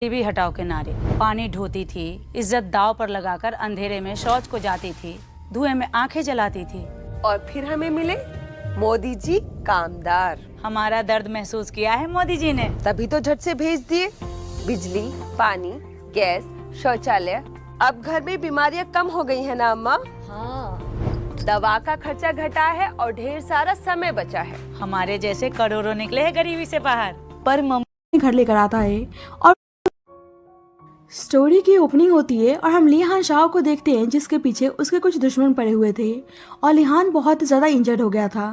TV हटाओ किनारे। पानी ढोती थी, इज्जत दाव पर लगाकर अंधेरे में शौच को जाती थी, धुएं में आंखें जलाती थी। और फिर हमें मिले मोदी जी कामदार। हमारा दर्द महसूस किया है मोदी जी ने, तभी तो झट से भेज दिए बिजली, पानी, गैस, शौचालय। अब घर में बीमारियां कम हो गई है ना अम्मा? हाँ। दवा का खर्चा घटा है और ढेर सारा समय बचा है। हमारे जैसे करोड़ों निकले हैं गरीबी से बाहर। पर मम्मी घर लेकर आता है और स्टोरी की ओपनिंग होती है और हम लिहान शाह को देखते हैं जिसके पीछे उसके कुछ दुश्मन पड़े हुए थे और लिहान बहुत ज़्यादा इंजर्ड हो गया था।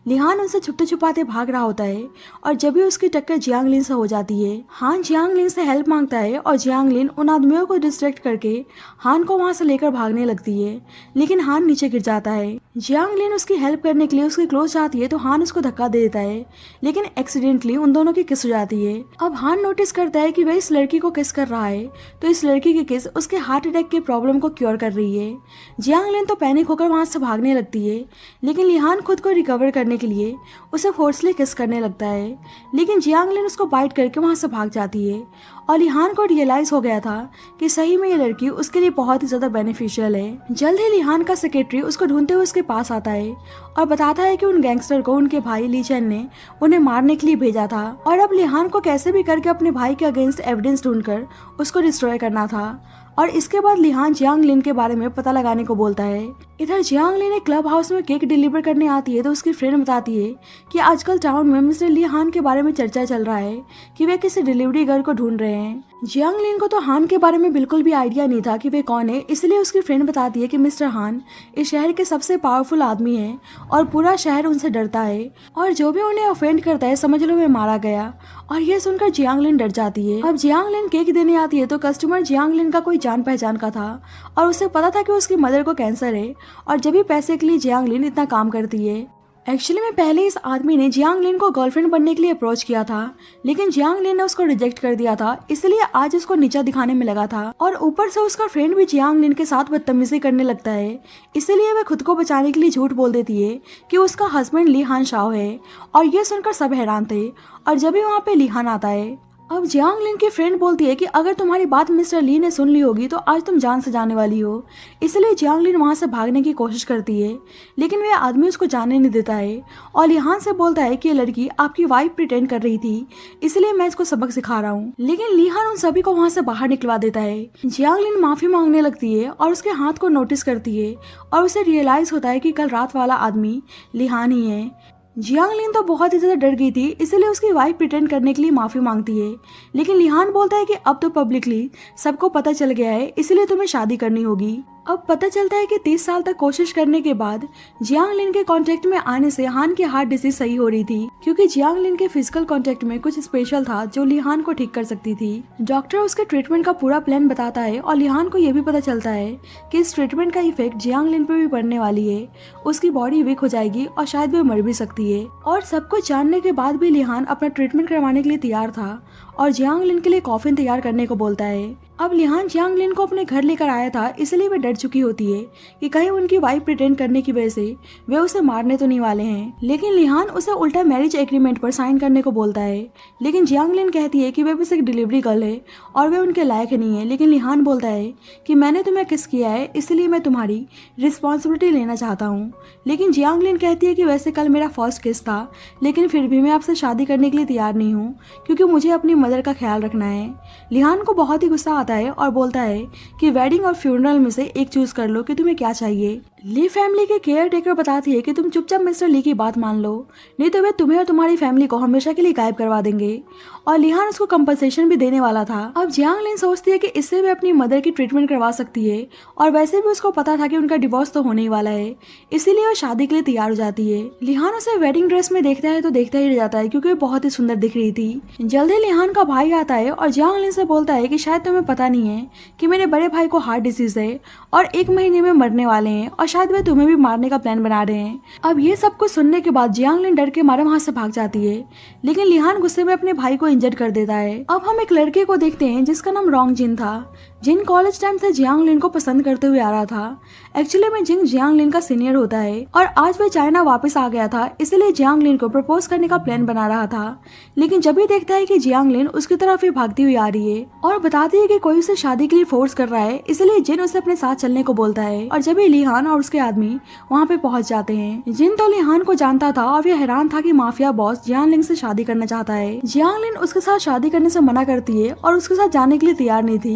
लिहान उनसे छुपते छुपाते भाग रहा होता है और जब भी उसकी टक्कर जियांग लिन से हो जाती है, हान जियांग लिन से हेल्प मांगता है और जियांग लिन उन आदमियों को डिस्ट्रैक्ट करके हान को वहाँ से लेकर भागने लगती है, लेकिन हान नीचे गिर जाता है। जियांग लिन उसकी हेल्प करने के लिए उसके क्लोज जाती है तो हान उसको धक्का दे देता है, लेकिन एक्सीडेंटली उन दोनों की किस हो जाती है। अब हान नोटिस करता है कि वह इस लड़की को किस कर रहा है, तो इस लड़की की किस उसके हार्ट अटैक के प्रॉब्लम को क्योर कर रही है। जियांग लिन तो पैनिक होकर वहां से भागने लगती है, लेकिन लिहान खुद को रिकवर करने के लिए उसे फोर्सली किस करने लगता है, लेकिन जियांग लिन उसको बाइट करके वहां से भाग जाती है। और लिहान को रियलाइज हो गया था कि सही में ये लड़की उसके लिए बहुत ही ज्यादा बेनिफिशियल है। जल्द ही लिहान का सेक्रेटरी उसको ढूंढते हुए उसके पास आता है और बताता है कि उन गैंगस्टर को उनके भाई ली चैन ने उन्हें मारने के लिए भेजा था और अब लिहान को कैसे भी करके अपने भाई के अगेंस्ट एविडेंस ढूंढकर उसको डिस्ट्रॉय करना था। और इसके बाद लिहान जियांग लिन के बारे में पता लगाने को बोलता है। इधर जियांग लिन एक क्लब हाउस में केक डिलीवर करने आती है तो उसकी फ्रेंड बताती है कि आजकल टाउन में मिस्टर लिहान के बारे में चर्चा चल रहा है कि वे किसी डिलीवरी गर्ल को ढूंढ रहे हैं। जियांग लिन को तो हान के बारे में बिल्कुल भी आइडिया नहीं था कि वे कौन है, इसलिए उसकी फ्रेंड बताती है कि मिस्टर हान इस शहर के सबसे पावरफुल आदमी है और पूरा शहर उनसे डरता है और जो भी उन्हें ऑफेंड करता है समझ लो वे मारा गया। और ये सुनकर जियांग लिन डर जाती है। अब जियांग लिन केक देने आती है तो कस्टमर जियांग लिन का कोई जान पहचान का था और उसे पता था कि उसकी मदर को कैंसर है और जब भी पैसे के लिए जियांग लिन इतना काम करती है। एक्चुअली में पहले इस आदमी ने जियांग लिन को गर्लफ्रेंड बनने के लिए अप्रोच किया था, लेकिन जियांग लिन ने उसको रिजेक्ट कर दिया था, इसलिए आज उसको नीचा दिखाने में लगा था। और ऊपर से उसका फ्रेंड भी जियांग लिन के साथ बदतमीजी करने लगता है, इसलिए वह खुद को बचाने के लिए झूठ बोल देती है कि उसका हस्बैंड लिहान शाओ है। और ये सुनकर सब हैरान थे और जब भी वहाँ पे लिहान आता है। अब जियांग लिन की फ्रेंड बोलती है कि अगर तुम्हारी बात मिस्टर ली ने सुन ली होगी तो आज तुम जान से जाने वाली हो, इसलिए जियांग लिन वहां से भागने की कोशिश करती है, लेकिन वह आदमी उसको जाने नहीं देता है और लिहान से बोलता है कि ये लड़की आपकी वाइफ प्रिटेंड कर रही थी, इसलिए मैं इसको सबक सिखा रहा हूँ। लेकिन लिहान उन सभी को वहां से बाहर निकलवा देता है। जियांग लिन माफी मांगने लगती है और उसके हाथ को नोटिस करती है और उसे रियलाइज होता है कि कल रात वाला आदमी लिहान ही है। जियांग लिन तो बहुत ही ज्यादा डर गई थी, इसलिए उसकी वाइफ प्रिटेंड करने के लिए माफी मांगती है, लेकिन लिहान बोलता है कि अब तो पब्लिकली सबको पता चल गया है, इसलिए तुम्हें शादी करनी होगी। अब पता चलता है कि 30 साल तक कोशिश करने के बाद जियांग लिन के कांटेक्ट में आने से हान की हार्ट डिसीज सही हो रही थी, क्योंकि जियांग लिन के फिजिकल कांटेक्ट में कुछ स्पेशल था जो लिहान को ठीक कर सकती थी। डॉक्टर उसके ट्रीटमेंट का पूरा प्लान बताता है और लिहान को यह भी पता चलता है कि इस ट्रीटमेंट का इफेक्ट जियांग लिन पे भी पड़ने वाली है, उसकी बॉडी वीक हो जाएगी और शायद वे मर भी सकती है। और सब कुछ जानने के बाद भी लिहान अपना ट्रीटमेंट करवाने के लिए तैयार था और जियांग लिन के लिए कॉफिन तैयार करने को बोलता है। अब लिहान जियांग लिन को अपने घर लेकर आया था, इसलिए वे डर चुकी होती है कि कहीं उनकी वाइफ प्रिटेंड करने की वजह से वे उसे मारने तो नहीं वाले हैं। लेकिन लिहान उसे उल्टा मैरिज एग्रीमेंट पर साइन करने को बोलता है, लेकिन जियांग लिन कहती है कि वे बस एक डिलीवरी गर्ल है और वे उनके लायक नहीं है। लेकिन लिहान बोलता है कि मैंने तुम्हें किस किया है, इसलिए मैं तुम्हारी रिस्पॉन्सिबिलिटी लेना चाहता हूँ। लेकिन जियांग लिन कहती है कि वैसे कल मेरा फर्स्ट किस था, लेकिन फिर भी मैं आपसे शादी करने के लिए तैयार नहीं हूँ, क्योंकि मुझे अपनी मदर का ख्याल रखना है। लिहान को बहुत ही गुस्सा आता है और बोलता है कि वेडिंग और फ्यूनरल में से एक चूज कर लो कि तुम्हें क्या चाहिए। ली फैमिली के केयर टेकर बताती है कि तुम चुपचाप मिस्टर ली की बात मान लो, नहीं तो वे तुम्हें और तुम्हारी फैमिली को हमेशा के लिए गायब करवा देंगे। और लिहान उसको कंपनसेशन भी देने वाला था। अब जियांग लिन सोचती है कि इससे वे अपनी मदर की ट्रीटमेंट करवा सकती है और वैसे भी उसको पता था कि उनका डिवोर्स तो होने ही वाला है, इसीलिए वो शादी के लिए तैयार हो जाती है। लिहान उसे वेडिंग ड्रेस में देखता है तो देखता ही रह जाता है, क्योंकि वो बहुत ही सुंदर दिख रही थी। जल्दी लिहान का भाई आता है और जियांग लिन से बोलता है कि शायद तुम्हें पता नहीं है कि मेरे बड़े भाई को हार्ट डिसीज है और 1 महीने में मरने वाले हैं और शायद वे तुम्हें भी मारने का प्लान बना रहे हैं। अब ये सब कुछ सुनने के बाद जियांग लिन डर के मारे वहां से भाग जाती है, लेकिन लिहान गुस्से में अपने भाई को इंजर्ड कर देता है। अब हम एक लड़के को देखते हैं जिसका नाम रोंग जिन था, जिन कॉलेज टाइम से जियांग लिन को पसंद करते हुए आ रहा था। एक्चुअली में जिंग जियांग लिन का सीनियर होता है और आज वह चाइना वापस आ गया था, इसलिए जियांग लिन को प्रपोज करने का प्लान बना रहा था। लेकिन जब भी देखता है कि जियांग लिन उसकी तरफ ही भागती हुई आ रही है और बताती है कि कोई उसे शादी के लिए फोर्स कर रहा है, इसलिए जिन उसे अपने साथ चलने को बोलता है। और जब भी लिहान और उसके आदमी वहाँ पे पहुँच जाते हैं। जिन तो लिहान को जानता था और वह हैरान था कि माफिया बॉस जियांग लिन से शादी करना चाहता है। जियांग लिन उसके साथ शादी करने से मना करती है और उसके साथ जाने के लिए तैयार नहीं थी,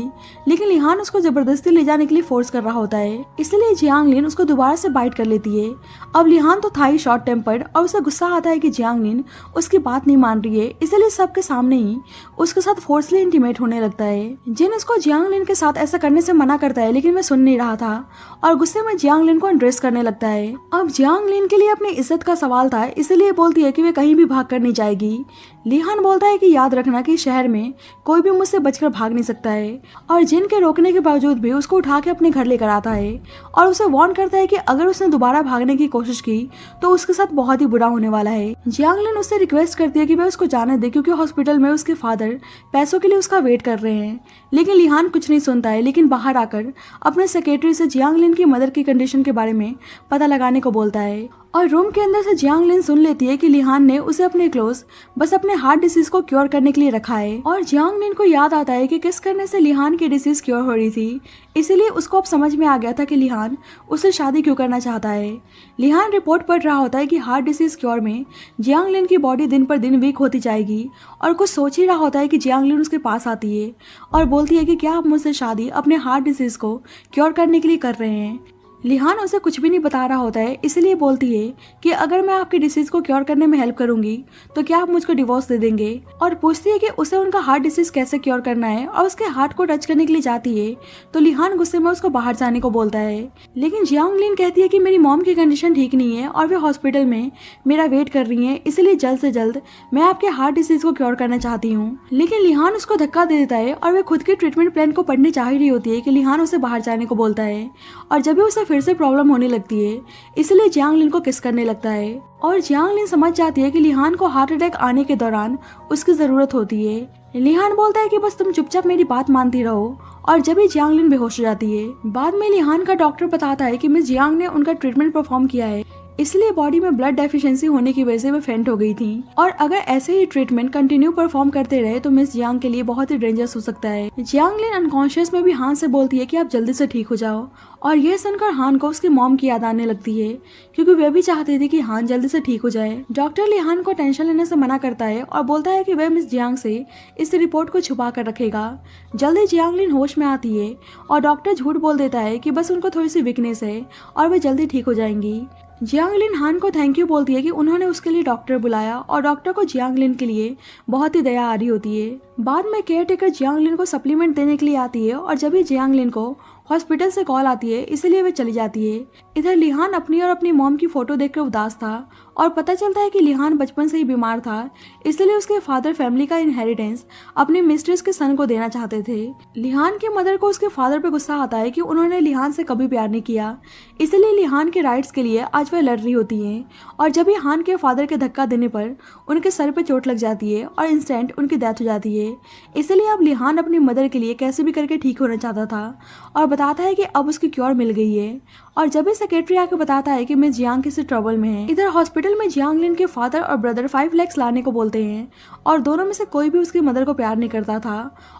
लेकिन लिहान उसको जबरदस्ती ले जाने के लिए फोर्स कर रहा होता है, इसलिए जियांग लिन उसको दोबारा से बाइट कर लेती है। अब लिहान तो था ही शॉर्ट टेम्पर्ड और उसे गुस्सा आता है कि जियांग लिन उसकी बात नहीं मान रही है, इसलिए सबके सामने ही उसके साथ फोर्सली इंटीमेट होने लगता है। जिन उसको जियांग लिन के साथ ऐसा करने से मना करता है, लेकिन वह सुन नहीं रहा था और गुस्से में जियांग लिन को ड्रेस करने लगता है। अब जियांग लिन के लिए अपनी इज्जत का सवाल था, इसलिए बोलती है कि वे कहीं भी भाग कर नहीं जाएगी। लिहान बोलता है कि याद रखना कि शहर में कोई भी मुझसे बचकर भाग नहीं सकता है, और जिन के रोकने के बावजूद भी उसको उठा के अपने घर लेकर आता है और उसे वार्न करता है कि अगर उसने दोबारा भागने की कोशिश की तो उसके साथ बहुत ही बुरा होने वाला है। जियांग लिन उससे रिक्वेस्ट करती है कि वह उसको जाने दे, क्योंकि हॉस्पिटल में उसके फादर पैसों के लिए उसका वेट कर रहे हैं। लेकिन लिहान कुछ नहीं सुनता है, लेकिन बाहर आकर अपने सेक्रेटरी से जियांग लिन की मदर की कंडीशन के बारे में पता लगाने को बोलता है। और रूम के अंदर से जियांग लिन सुन लेती है कि लिहान ने उसे अपने क्लोज बस अपने हार्ट डिसीज को क्योर करने के लिए रखा है। और जियांग लिन को याद आता है कि किस करने से लिहान की डिसीज क्योर हो रही थी, इसीलिए उसको अब समझ में आ गया था कि लिहान उससे शादी क्यों करना चाहता है। लिहान रिपोर्ट पढ़ रहा होता है कि हार्ट डिसीज क्योर में जियांग लिन की बॉडी दिन पर दिन वीक होती जाएगी और कुछ सोच ही रहा होता है कि जियांग लिन उसके पास आती है और बोलती है कि क्या आप मुझसे शादी अपने हार्ट डिसीज को क्योर करने के लिए कर रहे हैं। लिहान उसे कुछ भी नहीं बता रहा होता है, इसलिए बोलती है कि अगर मैं आपकी डिसीज को क्योर करने में हेल्प करूंगी तो क्या आप मुझको डिवोर्स दे देंगे। और पूछती है कि उसे उनका हार्ट डिसीज कैसे क्योर करना है और उसके हार्ट को टच करने के लिए जाती है तो लिहान गुस्से में उसको बाहर जाने को बोलता है। लेकिन जियांग लिन कहती है कि मेरी मॉम की कंडीशन ठीक नहीं है और वे हॉस्पिटल में मेरा वेट कर रही है, इसलिए जल्द से जल्द मैं आपके हार्ट डिसीज को क्योर करना चाहती हूँ। लेकिन लिहान उसको धक्का दे देता है और वे खुद के ट्रीटमेंट प्लान को पढ़ने चाह रही होती है कि लिहान उसे बाहर जाने को बोलता है। और जब भी उसे फिर से प्रॉब्लम होने लगती है, इसलिए जियांग लिन को किस करने लगता है और जियांग लिन समझ जाती है कि लिहान को हार्ट अटैक आने के दौरान उसकी जरूरत होती है। लिहान बोलता है कि बस तुम चुपचाप मेरी बात मानती रहो और जब ही जियांग लिन बेहोश हो जाती है। बाद में लिहान का डॉक्टर बताता है कि मिस जियांग ने उनका ट्रीटमेंट परफॉर्म किया है, इसलिए बॉडी में ब्लड डेफिशिएंसी होने की वजह से वे फेंट हो गई थी और अगर ऐसे ही ट्रीटमेंट कंटिन्यू परफॉर्म करते रहे तो मिस जियांग के लिए बहुत ही डेंजरस हो सकता है। जियांग लिन अनकॉन्शियस में भी हान से बोलती है कि आप जल्दी से ठीक हो जाओ और यह सुनकर हान को उसकी मॉम की याद आने लगती है, क्योंकि वे भी चाहती थी कि हान जल्दी से ठीक हो जाए। डॉक्टर लिहान को टेंशन लेने से मना करता है और बोलता है कि वह मिस जियांग से इस रिपोर्ट को छुपा कर रखेगा। जल्दी जियांग लिन होश में आती है और डॉक्टर झूठ बोल देता है कि बस उनको थोड़ी सी वीकनेस है और वे जल्दी ठीक हो जाएंगी। जियांग लिन हान को थैंक यू बोलती है कि उन्होंने उसके लिए डॉक्टर बुलाया और डॉक्टर को जियांग लिन के लिए बहुत ही दया आ रही होती है। बाद में केयर टेकर जियांग लिन को सप्लीमेंट देने के लिए आती है और जब भी जियांग लिन को हॉस्पिटल से कॉल आती है, इसलिए वे चली जाती है। इधर लिहान अपनी और अपनी मॉम की फोटो देखकर उदास था और पता चलता है कि लिहान बचपन से ही बीमार था, इसलिए उसके फादर फैमिली का इनहेरिटेंस अपनी मिस्ट्रेस के सन को देना चाहते थे। लिहान के मदर को उसके फादर पे गुस्सा आता है कि उन्होंने लिहान से कभी प्यार नहीं किया, इसलिए लिहान के राइट्स के लिए आज वह लड़ रही होती है। और जब लिहान के फादर के धक्का देने पर उनके सर पे चोट लग जाती है और इंस्टेंट उनकी डेथ हो जाती है, इसलिए अब लिहान अपनी मदर के लिए कैसे भी करके ठीक होना चाहता था और बताता है कि अब उसकी क्योर मिल गई है। और जब भी सेक्रेटरी आके बताता है कि मिस जियांग किसी ट्रबल में है। इधर हॉस्पिटल में जियांग लिन के फादर और ब्रदर 5 लाख लाने को बोलते हैं और दोनों में से कोई भी उसकी मदर को प्यार नहीं करता था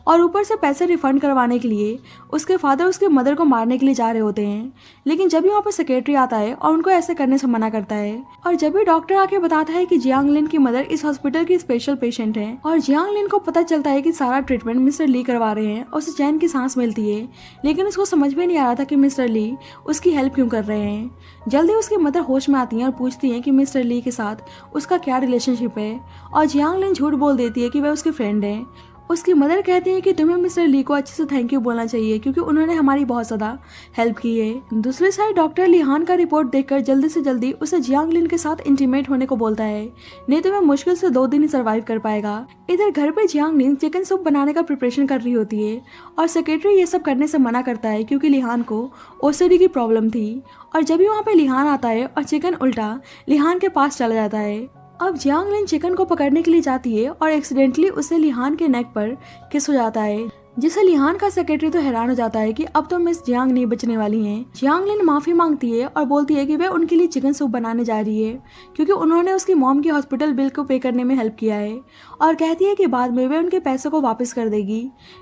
और ऊपर से पैसे रिफंड करवाने के लिए उसके फादर उसके मदर को मारने के लिए जा रहे होते हैं। लेकिन जब भी वहाँ पर सेक्रेटरी आता है और उनको ऐसे करने से मना करता है और जब भी डॉक्टर आके बताता है कि जियांग लिन की मदर इस हॉस्पिटल की स्पेशल पेशेंट है और जियांग लिन को पता चलता है कि सारा ट्रीटमेंट मिस्टर ली करवा रहे हैं और उसे चैन की सांस मिलती है, लेकिन उसको समझ में नहीं आ रहा था कि मिस्टर ली उसकी हेल्प क्यों कर रहे हैं। जल्दी उसकी मदर होश में आती हैं और पूछती हैं कि मिस्टर ली के साथ उसका क्या रिलेशनशिप है और जियांग लिन झूठ बोल देती है कि वह उसके फ्रेंड है। उसकी मदर कहती है कि तुम्हें मिस्टर ली को अच्छे से थैंक यू बोलना चाहिए क्योंकि उन्होंने हमारी बहुत ज़्यादा हेल्प की है। दूसरी साइड डॉक्टर लिहान का रिपोर्ट देखकर जल्दी से जल्दी उसे जियांग लिन के साथ इंटीमेट होने को बोलता है, नहीं तो वह मुश्किल से 2 दिन ही सर्वाइव कर पाएगा। इधर घर पर जियांग लिन चिकन सूप बनाने का प्रिपरेशन कर रही होती है और सेक्रेटरी ये सब करने से मना करता है क्योंकि लिहान को ओसीडी की प्रॉब्लम थी। और जब भी वहाँ पे लिहान आता है और चिकन उल्टा लिहान के पास चला जाता है। अब जियांग लिन चिकन को पकड़ने के लिए जाती है और एक्सीडेंटली उसे लिहान के नेक पर किस हो जाता है। जिसे लिहान का सेक्रेटरी तो हैरान हो जाता है कि अब तो मिस जियांग नहीं बचने वाली हैं। जियांग लिन माफी मांगती है और बोलती है कि वह उनके लिए चिकन सूप बनाने जा रही है क्योंकि उन्होंने उसकी मॉम की हॉस्पिटल बिल को पे करने में हेल्प किया है, और कहती है कि बाद में वह उनके पैसों को वापस कर देगी।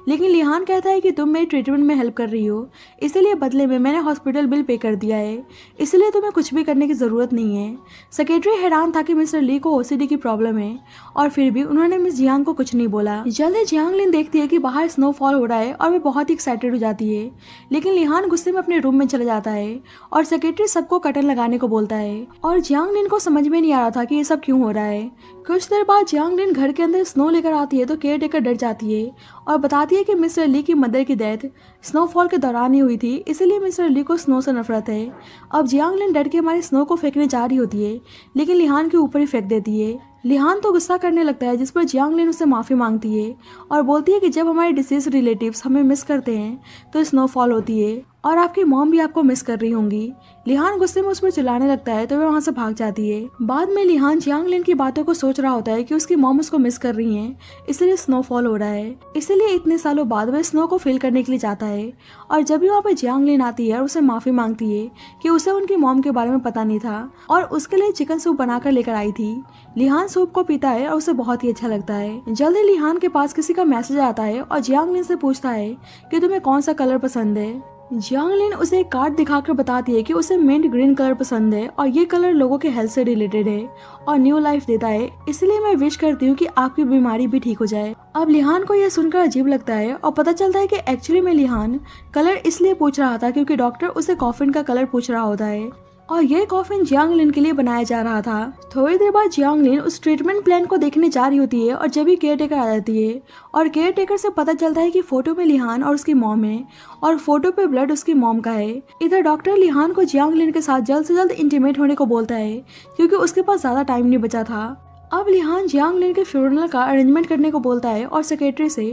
लेकिन लिहान कहता है कि तुम मेरी ट्रीटमेंट में हेल्प कर रही हो, इसलिए बदले में मैंने हॉस्पिटल बिल पे कर दिया है, इसलिए तुम्हें कुछ भी करने की जरूरत नहीं है। सेक्रेटरी हैरान था कि मिस्टर ली को ओसीडी की प्रॉब्लम है और फिर भी उन्होंने मिस जियांग को कुछ नहीं बोला। जल्दी जियांग लिन देखती है कि बाहर स्नोफॉल हो रहा है और वे बहुत ही एक्साइटेड हो जाती है, लेकिन लिहान गुस्से में अपने रूम में चला जाता है और सेक्रेटरी सबको कर्टन लगाने को बोलता है, और जियांग लिन को समझ में नहीं आ रहा था कि ये सब क्यों हो रहा है। कुछ देर बाद जियांग लिन घर के अंदर स्नो लेकर आती है तो केयर टेकर डर जाती है और बताती है कि मिस्टर ली की मदर की डेथ स्नोफॉल के दौरान ही हुई थी, इसलिए मिस्टर ली को स्नो से नफरत है। अब जियांग लिन डर के हमारे स्नो को फेंकने जा रही होती है, लेकिन लिहान के ऊपर ही फेंक देती है। लिहान तो गुस्सा करने लगता है, जिस पर जियांग लिन उससे माफ़ी मांगती है और बोलती है कि जब हमारे डिसीज रिलेटिव्स हमें मिस करते हैं तो स्नोफॉल होती है और आपकी मॉम भी आपको मिस कर रही होंगी। लिहान गुस्से में उस पर चिल्लाने लगता है तो वह वहाँ से भाग जाती है। बाद में लिहान जियांग लिन की बातों को सोच रहा होता है कि उसकी मॉम उसको मिस कर रही हैं, इसलिए स्नोफॉल हो रहा है, इसलिए इतने सालों बाद वह स्नो को फील करने के लिए जाता है। और जब भी वहाँ पे जियांग लिन आती है और उसे माफ़ी मांगती है कि उसे उनकी मॉम के बारे में पता नहीं था और उसके लिए चिकन सूप बनाकर लेकर आई थी। लिहान सूप को पीता है और उसे बहुत ही अच्छा लगता है। जल्दी लिहान के पास किसी का मैसेज आता है और जियांग लिन से पूछता है कि तुम्हें कौन सा कलर पसंद है। जियांग लिन उसे एक कार्ड दिखाकर बताती है कि उसे मिंट ग्रीन कलर पसंद है और ये कलर लोगों के हेल्थ से रिलेटेड है और न्यू लाइफ देता है, इसलिए मैं विश करती हूँ कि आपकी बीमारी भी ठीक हो जाए। अब लिहान को यह सुनकर अजीब लगता है और पता चलता है कि एक्चुअली में लिहान कलर इसलिए पूछ रहा था क्योंकि डॉक्टर उसे कॉफिन का कलर पूछ रहा होता है और ये कॉफिन जियांग लिन के लिए बनाया जा रहा था। थोड़ी देर बाद जियांग लिन उस ट्रीटमेंट प्लान को देखने जा रही होती है और जब भी केयर टेकर आ जाती है और केयर टेकर से पता चलता है कि फोटो में लिहान और उसकी मॉम है और फोटो पे ब्लड उसकी मॉम का है। इधर डॉक्टर लिहान को जियांग लिन के साथ जल्द से जल्द इंटीमेट होने को बोलता है क्योंकि उसके पास ज्यादा टाइम नहीं बचा था। अब लिहान जियांग लिन के फ्यूनरल का अरेंजमेंट करने को बोलता है और सेक्रेटरी से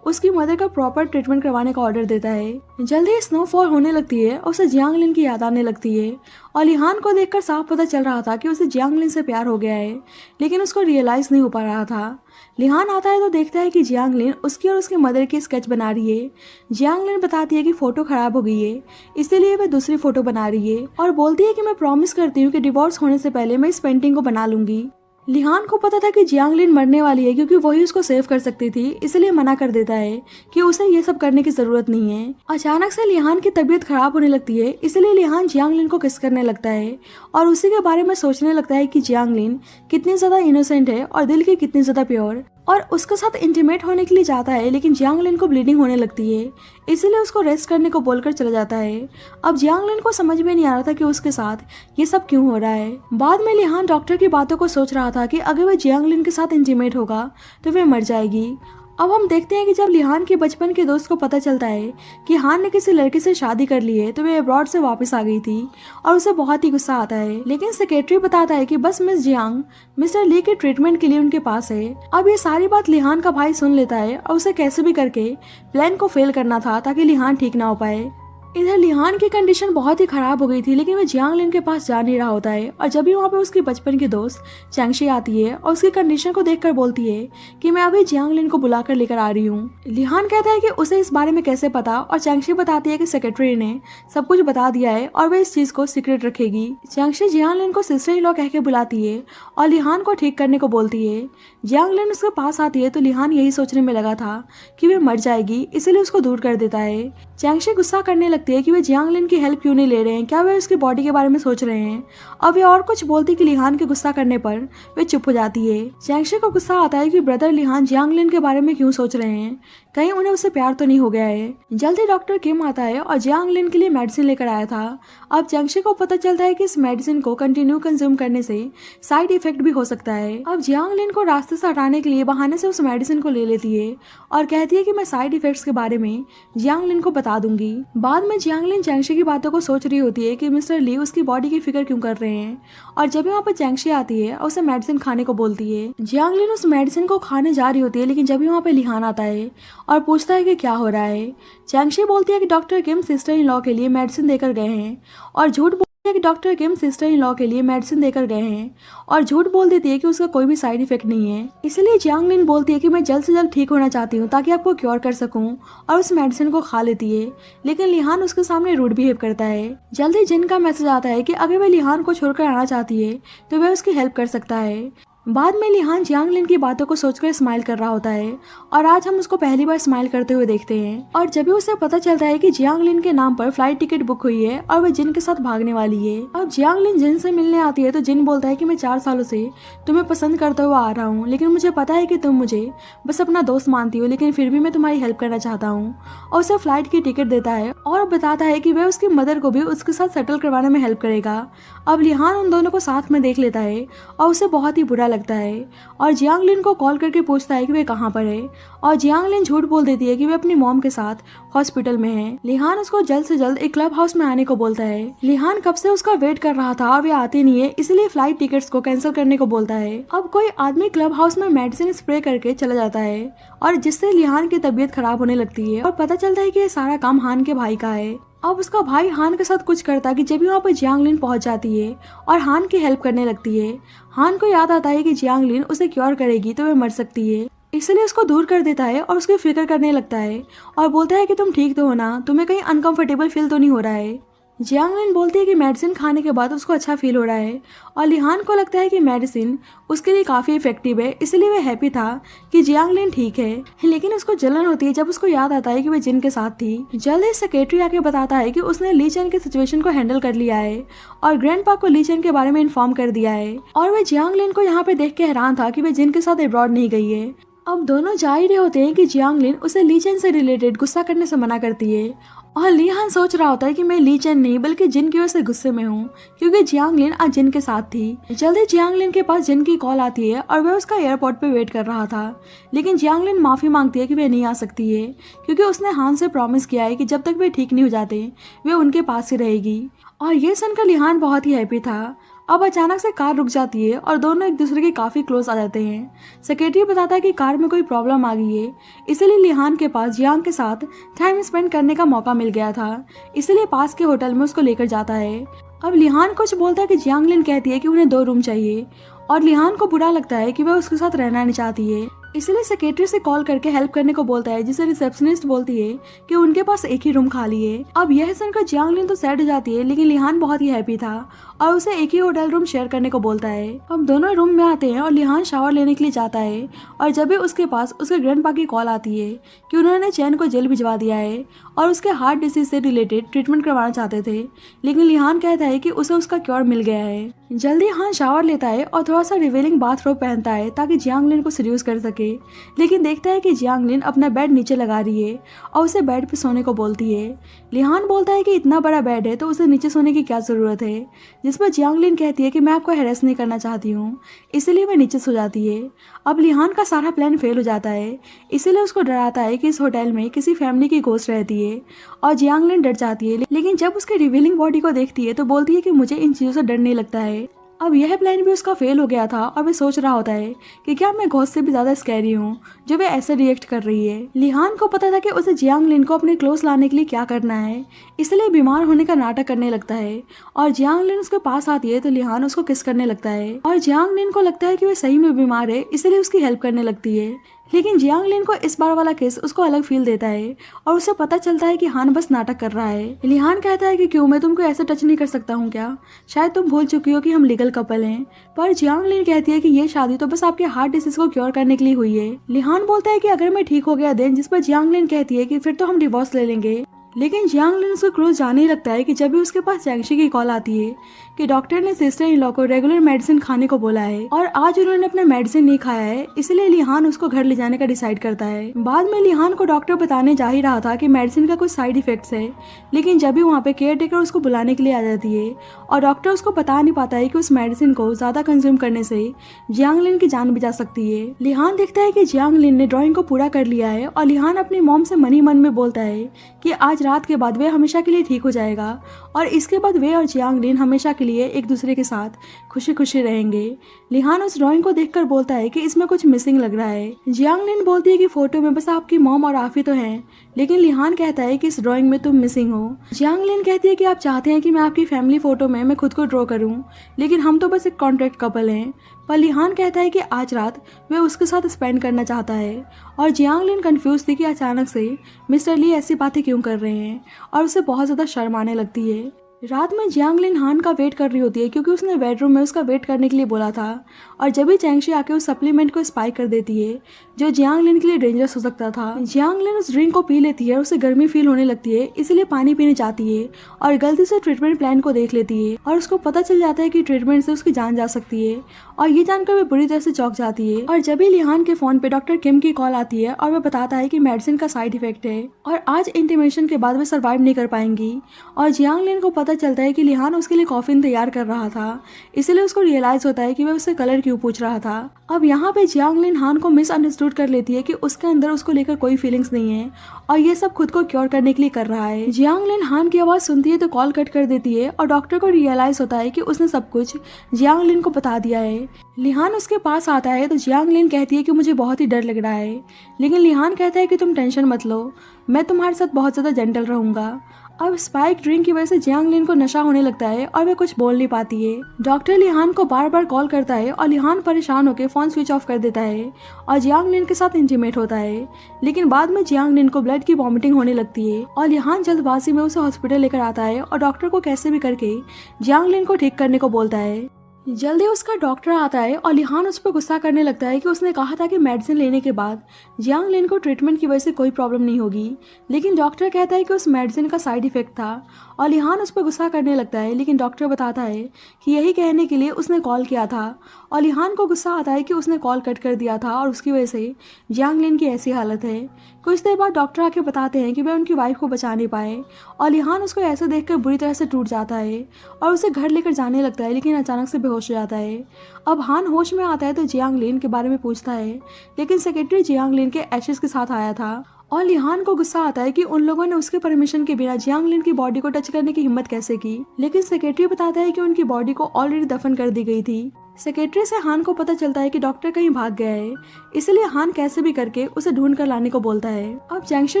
उसकी मदर का प्रॉपर ट्रीटमेंट करवाने का ऑर्डर देता है। जल्दी ही स्नोफॉल होने लगती है और उसे जियांग लिन की याद आने लगती है और लिहान को देखकर साफ पता चल रहा था कि उसे जियांग लिन से प्यार हो गया है, लेकिन उसको रियलाइज नहीं हो पा रहा था। लिहान आता है तो देखता है कि जियांग लिन उसकी और उसकी मदर की स्केच बना रही है। जियांग लिन बताती है कि फोटो खराब हो गई है, इसीलिए वह दूसरी फोटो बना रही है और बोलती है कि मैं प्रॉमिस करती हूँ कि डिवोर्स होने से पहले मैं इस पेंटिंग को बना लूंगी। लिहान को पता था कि जियांग लिन मरने वाली है क्योंकि वही उसको सेव कर सकती थी, इसलिए मना कर देता है कि उसे ये सब करने की जरूरत नहीं है। अचानक से लिहान की तबीयत खराब होने लगती है, इसलिए लिहान जियांग लिन को किस करने लगता है और उसी के बारे में सोचने लगता है कि जियांग लिन कितनी ज्यादा इनोसेंट है और दिल की कितनी ज्यादा प्योर, और उसके साथ इंटीमेट होने के लिए जाता है। लेकिन जियांग लिन को ब्लीडिंग होने लगती है, इसीलिए उसको रेस्ट करने को बोलकर चला जाता है। अब जियांग लिन को समझ में नहीं आ रहा था कि उसके साथ ये सब क्यों हो रहा है। बाद में लिहान डॉक्टर की बातों को सोच रहा था कि अगर वह जियांग लिन के साथ इंटीमेट होगा तो वह मर जाएगी। अब हम देखते हैं कि जब लिहान के बचपन के दोस्त को पता चलता है कि हान ने किसी लड़के से शादी कर ली है तो वह अब्रॉड से वापस आ गई थी और उसे बहुत ही गुस्सा आता है। लेकिन सेक्रेटरी बताता है कि बस मिस जियांग मिस्टर ली के ट्रीटमेंट के लिए उनके पास है। अब ये सारी बात लिहान का भाई सुन लेता है और उसे कैसे भी करके प्लान को फेल करना था ताकि लिहान ठीक ना हो पाए। इधर लिहान की कंडीशन बहुत ही खराब हो गई थी, लेकिन वह जियांग लिन के पास जा नहीं रहा होता है और जब भी वहाँ पे उसकी बचपन की दोस्त चैंगशी आती है और उसकी कंडीशन को देखकर बोलती है कि मैं अभी जियांग लिन को बुलाकर लेकर आ रही हूँ। लिहान कहता है कि उसे इस बारे में कैसे पता और चैंगशी बताती है कि सेक्रेटरी ने सब कुछ बता दिया है और वह इस चीज को सीक्रेट रखेगी। चैंगशी जियांग लिन को सिस्टर इन लॉ कह के बुलाती है और लिहान को ठीक करने को बोलती है। जियांग लिन उसके पास आती है तो लिहान यही सोचने में लगा था कि वह मर जाएगी, इसलिए उसको दूर कर देता है। चैंगशी गुस्सा करने लगती है कि वे जियांग लिन की हेल्प क्यों नहीं ले रहे हैं, क्या वे उसकी बॉडी के बारे में सोच रहे हैं। अब वे और कुछ बोलती कि लिहान के गुस्सा करने पर वे चुप हो जाती है। चैंगशी को गुस्सा आता है कि ब्रदर लिहान जियांग लिन के बारे में क्यों सोच रहे हैं, कहीं उन्हें उससे प्यार तो नहीं हो गया है। जल्दी डॉक्टर किम आता है और जियांग लिन के लिए मेडिसिन लेकर आया था। अब चैंगशी को पता चलता है कि इस मेडिसिन को कंटिन्यू कंज्यूम करने से साइड इफेक्ट भी हो सकता है। अब जियांग लिन को रास्ते से हटाने के लिए बहाने से उस मेडिसिन को ले लेती है और कहती है कि मैं साइड इफेक्ट्स के बारे में जियांग लिन को बता दूंगी। बाद में जियांग लिन चैंगशी की बातों को सोच रही होती है कि मिस्टर ली उसकी बॉडी की फिक्र क्यों कर रहे हैं, और जब वहाँ पर चैंगशी आती है और उसे मेडिसिन खाने को बोलती है। जियांग लिन उस मेडिसिन को खाने जा रही होती है, लेकिन जब वहाँ पे लिहान आता है और पूछता है कि क्या हो रहा है। चैंगशी बोलती है कि doctor Kim sister in law के लिए मेडिसिन देकर गए हैं और झूठ एक doctor Kim sister in law के लिए मेडिसिन देकर गए हैं और झूठ बोल देती है कि उसका कोई भी साइड इफेक्ट नहीं है। इसलिए जियांग लिन बोलती है कि मैं जल्द से जल्द ठीक होना चाहती हूँ ताकि आपको क्योर कर सकूं, और उस मेडिसिन को खा लेती है। लेकिन लिहान उसके सामने रूड बिहेव करता है। जल्दी जिन का मैसेज आता है कि अगर वह लिहान को छोड़कर आना चाहती है तो वह उसकी हेल्प कर सकता है। बाद में लिहान जियांग लिन की बातों को सोचकर स्माइल कर रहा होता है और आज हम उसको पहली बार स्माइल करते हुए देखते हैं। और जब भी उसे पता चलता है कि जियांग लिन के नाम पर फ्लाइट टिकट बुक हुई है और वह जिन के साथ भागने वाली है। अब जियांग लिन जिन से मिलने आती है तो जिन बोलता है कि मैं 4 सालों से तुम्हें पसंद करता हुआ आ रहा हूँ, लेकिन मुझे पता है कि तुम मुझे बस अपना दोस्त मानती हो, लेकिन फिर भी मैं तुम्हारी हेल्प करना चाहता हूँ। और उसे फ्लाइट की टिकट देता है और बताता है कि वह उसकी मदर को भी उसके साथ सेटल करवाने में हेल्प करेगा। अब लिहान उन दोनों को साथ में देख लेता है और उसे बहुत ही बुरा लगता है और जियांग लिन को कॉल करके पूछता है कि वे कहाँ पर है। और जियांग लिन झूठ बोल देती है कि वे अपनी मॉम के साथ हॉस्पिटल में है। लिहान उसको जल्द से जल्द एक क्लब हाउस में आने को बोलता है। लिहान कब से उसका वेट कर रहा था और वे आते नहीं है, इसलिए फ्लाइट टिकट्स को कैंसिल करने को बोलता है। अब कोई आदमी क्लब हाउस में मेडिसिन स्प्रे करके चला जाता है और जिससे लिहान की तबीयत खराब होने लगती है और पता चलता है कि ये सारा काम हान के भाई का है। अब उसका भाई हान के साथ कुछ करता है कि जब भी वहाँ पर जियांग लिन पहुंच जाती है और हान की हेल्प करने लगती है। हान को याद आता है कि जियांग लिन उसे क्योर करेगी तो वह मर सकती है, इसलिए उसको दूर कर देता है और उसकी फिक्र करने लगता है और बोलता है कि तुम ठीक तो हो ना, तुम्हें कहीं अनकंफर्टेबल फील तो नहीं हो रहा है। जियांग लिन बोलती है कि मेडिसिन खाने के बाद उसको अच्छा फील हो रहा है और लिहान को लगता है कि मेडिसिन उसके लिए काफ़ी इफेक्टिव है, इसलिए वह हैप्पी था कि जियांग लिन ठीक है। लेकिन उसको जलन होती है जब उसको याद आता है कि वह जिन के साथ थी। जल्दी सेक्रेटरी आके बताता है कि उसने ली चेन की सिचुएशन को हैंडल कर लिया है और ग्रैंडपा को ली चेन के बारे में इन्फॉर्म कर दिया है और वह जियांग लिन को यहाँ पे देख के हैरान था कि वह जिन के साथ अब्रॉड नहीं गई है। अब दोनों जा ही रहे होते हैं कि जियांग लिन उसे ली चेन से रिलेटेड गुस्सा करने से मना करती है और लिहान सोच रहा होता है कि मैं ली चेन नहीं बल्कि जिन की वजह से गुस्से में हूँ, क्योंकि जियांग लिन आज जिन के साथ थी। जल्दी जियांग लिन के पास जिन की कॉल आती है और वह उसका एयरपोर्ट पे वेट कर रहा था, लेकिन जियांग लिन माफी मांगती है कि वह नहीं आ सकती है क्योंकि उसने हान से प्रॉमिस किया है कि जब तक वे ठीक नहीं हो जाते वे उनके पास ही रहेगी। और ये सुनकर लिहान बहुत ही हैप्पी था। अब अचानक से कार रुक जाती है और दोनों एक दूसरे के काफी क्लोज आ जाते हैं। सेक्रेटरी बताता है कि कार में कोई प्रॉब्लम आ गई है, इसलिए लिहान के पास जियांग के साथ टाइम स्पेंड करने का मौका मिल गया था, इसलिए पास के होटल में उसको लेकर जाता है। अब लिहान कुछ बोलता है कि जियांग लिन कहती है कि उन्हें 2 रूम चाहिए और लिहान को बुरा लगता है कि वह उसके साथ रहना नहीं चाहती है, इसलिए सेक्रेटरी से कॉल करके हेल्प करने को बोलता है, जिसे रिसेप्शनिस्ट बोलती है कि उनके पास एक ही रूम खाली है। अब यह सुनकर जियांग लिन तो सैड हो जाती है, लेकिन लिहान बहुत ही हैप्पी था और उसे एक ही होटल रूम शेयर करने को बोलता है। अब दोनों रूम में आते हैं और लिहान शावर लेने के लिए जाता है और जब भी उसके पास उसके ग्रैंडपा की कॉल आती है कि उन्होंने चैन को जेल भिजवा दिया है और उसके हार्ट डिसीज से रिलेटेड ट्रीटमेंट करवाना चाहते थे, लेकिन लिहान कहता है कि उसे उसका क्योर मिल गया है। जल्दी हान शावर लेता है और थोड़ा सा रिवीलिंग बाथरोब पहनता है ताकि जियांग लिन को सीड्यूस कर सके, लेकिन देखता है कि जियांग लिन अपना बेड नीचे लगा रही है और उसे बेड पे सोने को बोलती है। लिहान बोलता है कि इतना बड़ा बेड है तो उसे नीचे सोने की क्या जरूरत है, जिस पर जियांग लिन कहती है कि मैं आपको हैरेस नहीं करना चाहती हूँ, इसलिए मैं नीचे सो जाती है। अब लिहान का सारा प्लान फेल हो जाता है, इसलिए उसको डराता है कि इस होटल में किसी फैमिली की घोस्ट रहती है और जियांग लिन डर जाती है, लेकिन जब उसके रिवीलिंग बॉडी को देखती है तो बोलती है कि मुझे इन चीज़ों से डर नहीं लगता है। अब यह प्लान भी उसका फेल हो गया था और वह सोच रहा होता है कि क्या मैं घोस्ट से भी ज्यादा स्कैरी हूँ जो वे ऐसे रिएक्ट कर रही है। लिहान को पता था कि उसे जियांग लिन को अपने क्लोज लाने के लिए क्या करना है, इसलिए बीमार होने का नाटक करने लगता है और जियांग लिन उसके पास आती है तो लिहान उसको किस करने लगता है और जियांग लिन को लगता है कि वह सही में बीमार है, इसलिए उसकी हेल्प करने लगती है। लेकिन जियांग लिन को इस बार वाला केस उसको अलग फील देता है और उसे पता चलता है कि हान बस नाटक कर रहा है। लिहान कहता है कि क्यों, मैं तुमको ऐसे टच नहीं कर सकता हूँ क्या, शायद तुम भूल चुकी हो कि हम लीगल कपल हैं। पर जियांग लिन कहती है कि ये शादी तो बस आपके हार्ट डिसीज को क्योर करने के लिए हुई है। लिहान बोलता है कि अगर मैं ठीक हो गया देन, जिस पर जियांग लिन कहती है कि फिर तो हम डिवोर्स ले लेंगे। लेकिन जियांग लिन उसको क्लोज जाने ही लगता है कि जब भी उसके पास जैंगशी की कॉल आती है कि डॉक्टर ने सिस्टर इन लॉ को रेगुलर मेडिसिन खाने को बोला है और आज उन्होंने अपना मेडिसिन नहीं खाया है, इसलिए लिहान उसको घर ले जाने का डिसाइड करता है। बाद में लिहान को डॉक्टर बताने जा ही रहा था कि मेडिसिन का कुछ साइड इफेक्ट्स है, लेकिन जब भी वहाँ पे केयर टेकर उसको बुलाने के लिए आ जाती है और डॉक्टर उसको बता नहीं पाता है कि उस मेडिसिन को ज्यादा कंज्यूम करने से जियांग लिन की जान भी जा सकती है। लिहान देखता है कि जियांग लिन ने ड्रॉइंग को पूरा कर लिया है और लिहान अपनी मॉम से मन ही मन में बोलता है कि आज रात के बाद वे हमेशा के लिए ठीक हो जाएगा और इसके बाद वे और जियांग लिन हमेशा के लिए एक दूसरे के साथ खुशी खुशी रहेंगे। लिहान उस ड्राइंग को देखकर बोलता है कि इसमें कुछ मिसिंग लग रहा है। जियांग लिन बोलती है कि फोटो में बस आपकी मॉम और आप ही तो हैं, लेकिन लिहान कहता है कि इस ड्राइंग में तुम मिसिंग हो। जियांग लिन कहती है कि आप चाहते हैं कि मैं आपकी फैमिली फोटो में मैं खुद को ड्रॉ करूं, लेकिन हम तो बस एक कॉन्ट्रैक्ट कपल हैं। पर लिहान कहता है कि आज रात वह उसके साथ स्पेंड करना चाहता है। और जियांग लिन कंफ्यूज थी कि अचानक से मिस्टर ली ऐसी बातें क्यों कर रहे हैं, और उसे बहुत ज़्यादा शर्म आने लगती है। रात में जियांग लिन हान का वेट कर रही होती है क्योंकि उसने बेडरूम में उसका वेट करने के लिए बोला था। और जब भी चैंगशी आके उस सप्लीमेंट को स्पाइक कर देती है जो जियांग लिन के लिए डेंजरस हो सकता था। जियांग लिन उस ड्रिंक को पी लेती है और उसे गर्मी फील होने लगती है, इसलिए पानी पीने जाती है और गलती से ट्रीटमेंट प्लान को देख लेती है और उसको पता चल जाता है कि ट्रीटमेंट से उसकी जान जा सकती है। और ये जानकर वे बुरी तरह से चौंक जाती है। और जब भी लिहान के फोन पे डॉक्टर किम की कॉल आती है और वह बताता है कि मेडिसिन का साइड इफेक्ट है और आज इंटीमेशन के बाद वे सर्वाइव नहीं कर पाएंगी। और जियांग लिन को पता चलता है कि लिहान उसके लिए कॉफिन तैयार कर रहा था, इसलिए उसको रियलाइज होता है कि वह उससे कलर क्यों पूछ रहा था। अब यहाँ पे जियांग लिन हान को मिसअंडरस्टूड कर लेती है कि उसके अंदर उसको लेकर कोई फीलिंग्स नहीं है और ये सब खुद को क्योर करने के लिए कर रहा है। जियांग लिन हान की आवाज सुनती है तो कॉल कट कर देती है और डॉक्टर को रियलाइज होता है कि उसने सब कुछ जियांग लिन को बता दिया है। लिहान उसके पास आता है तो जियांग लिन कहती है कि मुझे बहुत ही डर लग रहा है, लेकिन लिहान कहता है कि तुम टेंशन मत लो, मैं तुम्हारे साथ बहुत ज़्यादा जेंटल रहूंगा। अब स्पाइक ड्रिंक की वजह से जियांग लिन को नशा होने लगता है और वह कुछ बोल नहीं पाती है। डॉक्टर लिहान को बार बार कॉल करता है और लिहान परेशान होकर फोन स्विच ऑफ कर देता है और जियांग लिन के साथ इंटीमेट होता है, लेकिन बाद में जियांग लिन को ब्लड की वॉमिटिंग होने लगती है और लिहान जल्दबाजी में उसे हॉस्पिटल लेकर आता है और डॉक्टर को कैसे भी करके जियांग लिन को ठीक करने को बोलता है। जल्दी उसका डॉक्टर आता है और लिहान उस पर गुस्सा करने लगता है कि उसने कहा था कि मेडिसिन लेने के बाद जियांग लिन को ट्रीटमेंट की वजह से कोई प्रॉब्लम नहीं होगी, लेकिन डॉक्टर कहता है कि उस मेडिसिन का साइड इफेक्ट था और लिहान उस पर गुस्सा करने लगता है, लेकिन डॉक्टर बताता है कि यही कहने के लिए उसने कॉल किया था। और लिहान को गुस्सा आता है कि उसने कॉल कट कर दिया था और उसकी वजह से जियांग लिन की ऐसी हालत है। कुछ देर बाद डॉक्टर आके बताते हैं कि वह उनकी वाइफ को बचा नहीं पाए और लिहान उसको ऐसे देखकर बुरी तरह से टूट जाता है और उसे घर लेकर जाने लगता है, लेकिन अचानक से बेहोश हो जाता है। अब हान होश में आता है तो जियांग लिन के बारे में पूछता है, लेकिन सेक्रेटरी जियांग लिन के एशेस के साथ आया था। और लिहान को गुस्सा आता है कि उन लोगों ने उसके परमिशन के बिना जियांग लिन की बॉडी को टच करने की हिम्मत कैसे की, लेकिन सेक्रेटरी बताता है कि उनकी बॉडी को ऑलरेडी दफन कर दी गई थी। सेक्रेटरी से हान को पता चलता है कि डॉक्टर कहीं भाग गया है, इसलिए हान कैसे भी करके उसे ढूंढ कर लाने को बोलता है। अब चैंगशी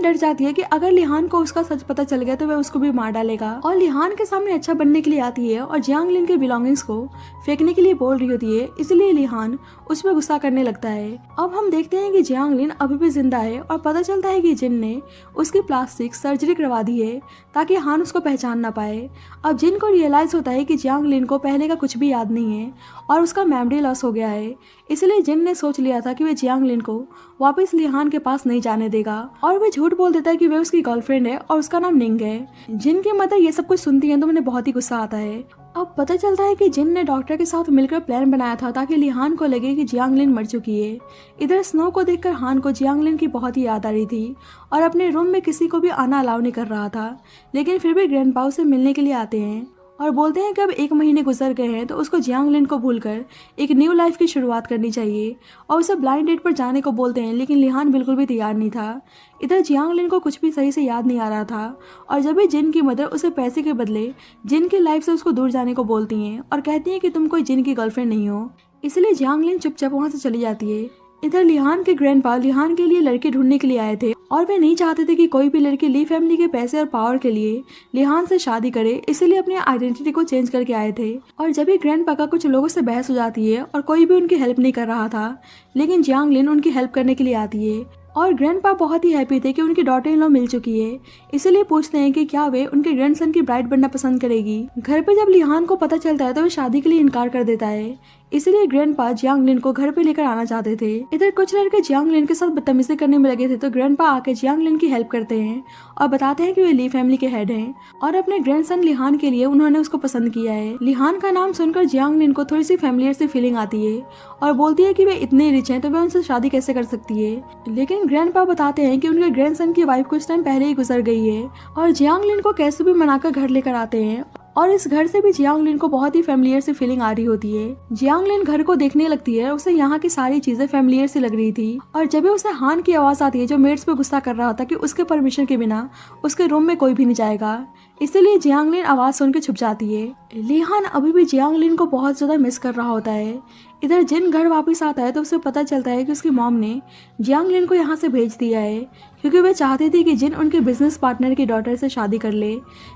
डर जाती है कि अगर लिहान को उसका सच पता चल गया तो वह उसको भी मार डालेगा और लिहान के सामने अच्छा बनने के लिए आती है और जियांग लिन के बिलोंगिंग्स को फेंकने के लिए बोल रही होती है, इसलिए लिहान उस पर गुस्सा करने लगता है। अब हम देखते हैं कि जियांग लिन अभी भी जिंदा है और पता चलता है कि जिन ने उसकी प्लास्टिक सर्जरी करवा दी है ताकि हान उसको पहचान ना पाए। अब जिन को रियलाइज होता है कि जियांग लिन को पहले का कुछ भी याद नहीं है और उसका मेमोरी लॉस हो गया है, इसलिए जिन ने सोच लिया था कि वह जियांग लिन को वापस लिहान के पास नहीं जाने देगा और वह झूठ बोल देता है कि वह उसकी गर्लफ्रेंड है और उसका नाम निंग है। जिन की मदर ये सब कुछ सुनती है तो उन्हें बहुत ही गुस्सा आता है। अब पता चलता है कि जिन ने डॉक्टर के साथ मिलकर प्लान बनाया था ताकि लिहान को लगे कि जियांग लिन मर चुकी है। इधर स्नो को देखकर हान को जियांग लिन की बहुत ही याद आ रही थी और अपने रूम में किसी को भी आना अलाउ नहीं कर रहा था, लेकिन फिर भी ग्रैंडपा से मिलने के लिए आते हैं और बोलते हैं कि अब 1 महीने गुजर गए हैं तो उसको जियांग लिन को भूलकर एक न्यू लाइफ की शुरुआत करनी चाहिए और उसे ब्लाइंड डेट पर जाने को बोलते हैं, लेकिन लिहान बिल्कुल भी तैयार नहीं था। इधर जियांग लिन को कुछ भी सही से याद नहीं आ रहा था और जब भी जिन की मदर उसे पैसे के बदले जिन की लाइफ से उसको दूर जाने को बोलती हैं और कहती हैं कि तुम कोई जिन की गर्लफ्रेंड नहीं हो, इसलिए जियांग लिन चुपचाप वहाँ से चली जाती है। इधर लिहान के ग्रैंडपा लिहान के लिए लड़के ढूंढने के लिए आए थे और वे नहीं चाहते थे कि कोई भी लड़की ली फैमिली के पैसे और पावर के लिए लिहान से शादी करे, इसलिए अपनी आइडेंटिटी को चेंज करके आए थे। और जब भी ग्रैंडपा का कुछ लोगों से बहस हो जाती है और कोई भी उनकी हेल्प नहीं कर रहा था, लेकिन जियांग लिन उनकी हेल्प करने के लिए आती है और ग्रैंडपा बहुत ही हैप्पी थे कि उनकी डॉटर इन लॉ मिल चुकी है, इसलिए पूछते हैं कि क्या वे उनके ग्रैंडसन की ब्राइड बनना पसंद करेगी। घर पे जब लिहान को पता चलता है तो वो शादी के लिए इनकार कर देता है, इसलिए ग्रैंडपा जियांग लिन को घर पे लेकर आना चाहते थे। इधर कुछ लड़के जियांग लिन के साथ बदतमीजी करने में लगे थे तो ग्रैंडपा आके जियांग लिन की हेल्प करते हैं और बताते हैं कि वे ली फैमिली के हेड हैं और अपने ग्रैंडसन लिहान के लिए उन्होंने उसको पसंद किया है। लिहान का नाम सुनकर जियांग लिन को थोड़ी सी फैमिलियर सी फीलिंग आती है और बोलती है कि वे इतने रिच हैं तो वे उनसे शादी कैसे कर सकती है, लेकिन ग्रैंडपा बताते हैं कि उनके ग्रैंडसन की वाइफ कुछ टाइम पहले ही गुजर गई है और जियांग लिन को कैसे भी मनाकर घर लेकर आते हैं और इस घर से भी जियांगलिन को बहुत ही फेमिलियर सी फीलिंग आ रही होती है। जियांगलिन घर को देखने लगती है, उसे यहाँ की सारी चीजें फेमिलियर सी लग रही थी और जब भी उसे हान की आवाज आती है जो मेड्स पे गुस्सा कर रहा था कि उसके परमिशन के बिना उसके रूम में कोई भी नहीं जाएगा, इसीलिए जियांगलिन आवाज सुन के छुप जाती है। लिहान अभी भी जियांगलिन को बहुत ज्यादा मिस कर रहा होता है। इधर जिन घर वापस आता है तो उसे पता चलता है कि उसकी मॉम ने जियांगलिन को यहाँ से भेज दिया है क्योंकि वे चाहते थे कि जिन उनके बिजनेस पार्टनर की डॉटर से शादी कर ले।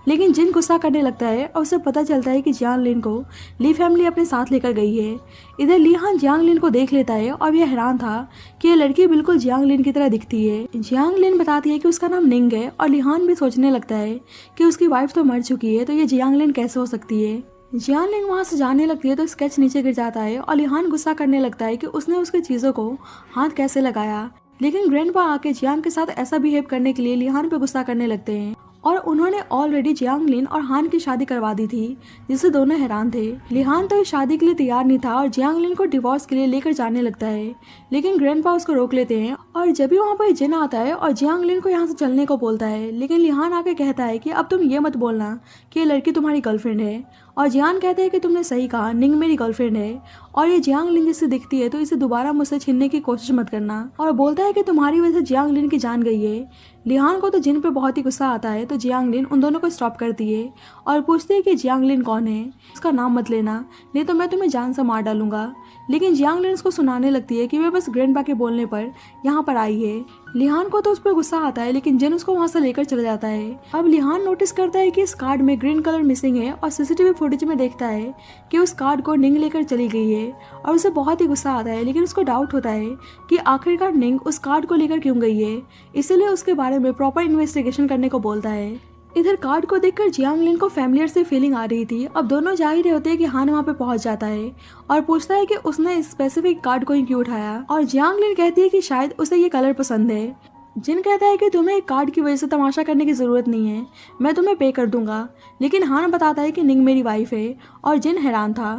लेकिन जिन गुस्सा करने लगता है और उसे पता चलता है कि जियांगलिन को ली फैमिली अपने साथ लेकर गई है। इधर लिहान जियांगलिन को देख लेता है और यह हैरान था कि यह लड़की बिल्कुल जियांगलिन की तरह दिखती है। जियांगलिन बताती है कि उसका नाम निंग है और लिहान भी सोचने लगता है कि उसकी वाइफ तो मर चुकी है तो ये जियांगलिन कैसे हो सकती है। जियांगलिन वहाँ से जाने लगती है तो स्केच नीचे गिर जाता है और लिहान गुस्सा करने लगता है कि उसने उसकी चीज़ों को हाथ कैसे लगाया। लेकिन ग्रैंडपा आके जियांग के साथ ऐसा बिहेव करने के लिए लिहान पे गुस्सा करने लगते हैं और उन्होंने ऑलरेडी जियांगलिन और हान की शादी करवा दी थी जिससे दोनों हैरान थे। लिहान तो इस शादी के लिए तैयार नहीं था और जियांगलिन को डिवोर्स के लिए लेकर जाने लगता है, लेकिन ग्रैंडपा उसको रोक लेते हैं और जब भी वहाँ पर जिन आता है और जियांगलिन को यहाँ से चलने को बोलता है, लेकिन लिहान आके कहता है कि अब तुम ये मत बोलना कि ये लड़की तुम्हारी गर्लफ्रेंड है। और जियान कहते हैं कि तुमने सही कहा, निंग मेरी गर्लफ्रेंड है और ये जियांगलिन जैसे दिखती है तो इसे दोबारा मुझसे छीनने की कोशिश मत करना। और बोलता है कि तुम्हारी वजह से जियांगलिन की जान गई है। लिहान को तो जिन पे बहुत ही गुस्सा आता है तो जियांगलिन उन दोनों को स्टॉप करती है और पूछती है कि जियांगलिन कौन है, उसका नाम मत लेना नहीं तो मैं तुम्हें जान से मार डालूंगा। लेकिन जियांगलिन उसको सुनाने लगती है कि वे बस ग्रैंडपा के बोलने पर यहाँ पर आई है। लिहान को तो उस पर गुस्सा आता है लेकिन जिन उसको वहाँ से लेकर चला जाता है। अब लिहान नोटिस करता है कि इस कार्ड में ग्रीन कलर मिसिंग है और सीसीटीवी फुटेज में देखता है कि उस कार्ड को निंग लेकर चली गई है और उसे बहुत ही गुस्सा आता है। लेकिन उसको डाउट होता है कि आखिरकार निंग उस कार्ड को लेकर क्यों गई है, इसीलिए उसके बारे में प्रॉपर इन्वेस्टिगेशन करने को बोलता है। इधर कार्ड को देखकर जियांगलिन को फैमिलियर से फीलिंग आ रही थी। अब दोनों जा ही रहे होते हैं कि हान वहाँ पे पहुँच जाता है और पूछता है कि उसने स्पेसिफिक कार्ड को ही क्यों उठाया और जियांगलिन कहती है कि शायद उसे ये कलर पसंद है। जिन कहता है कि तुम्हें एक कार्ड की वजह से तमाशा करने की ज़रूरत नहीं है, मैं तुम्हें पे कर दूंगा। लेकिन हान बताता है कि निंग मेरी वाइफ है और जिन हैरान था।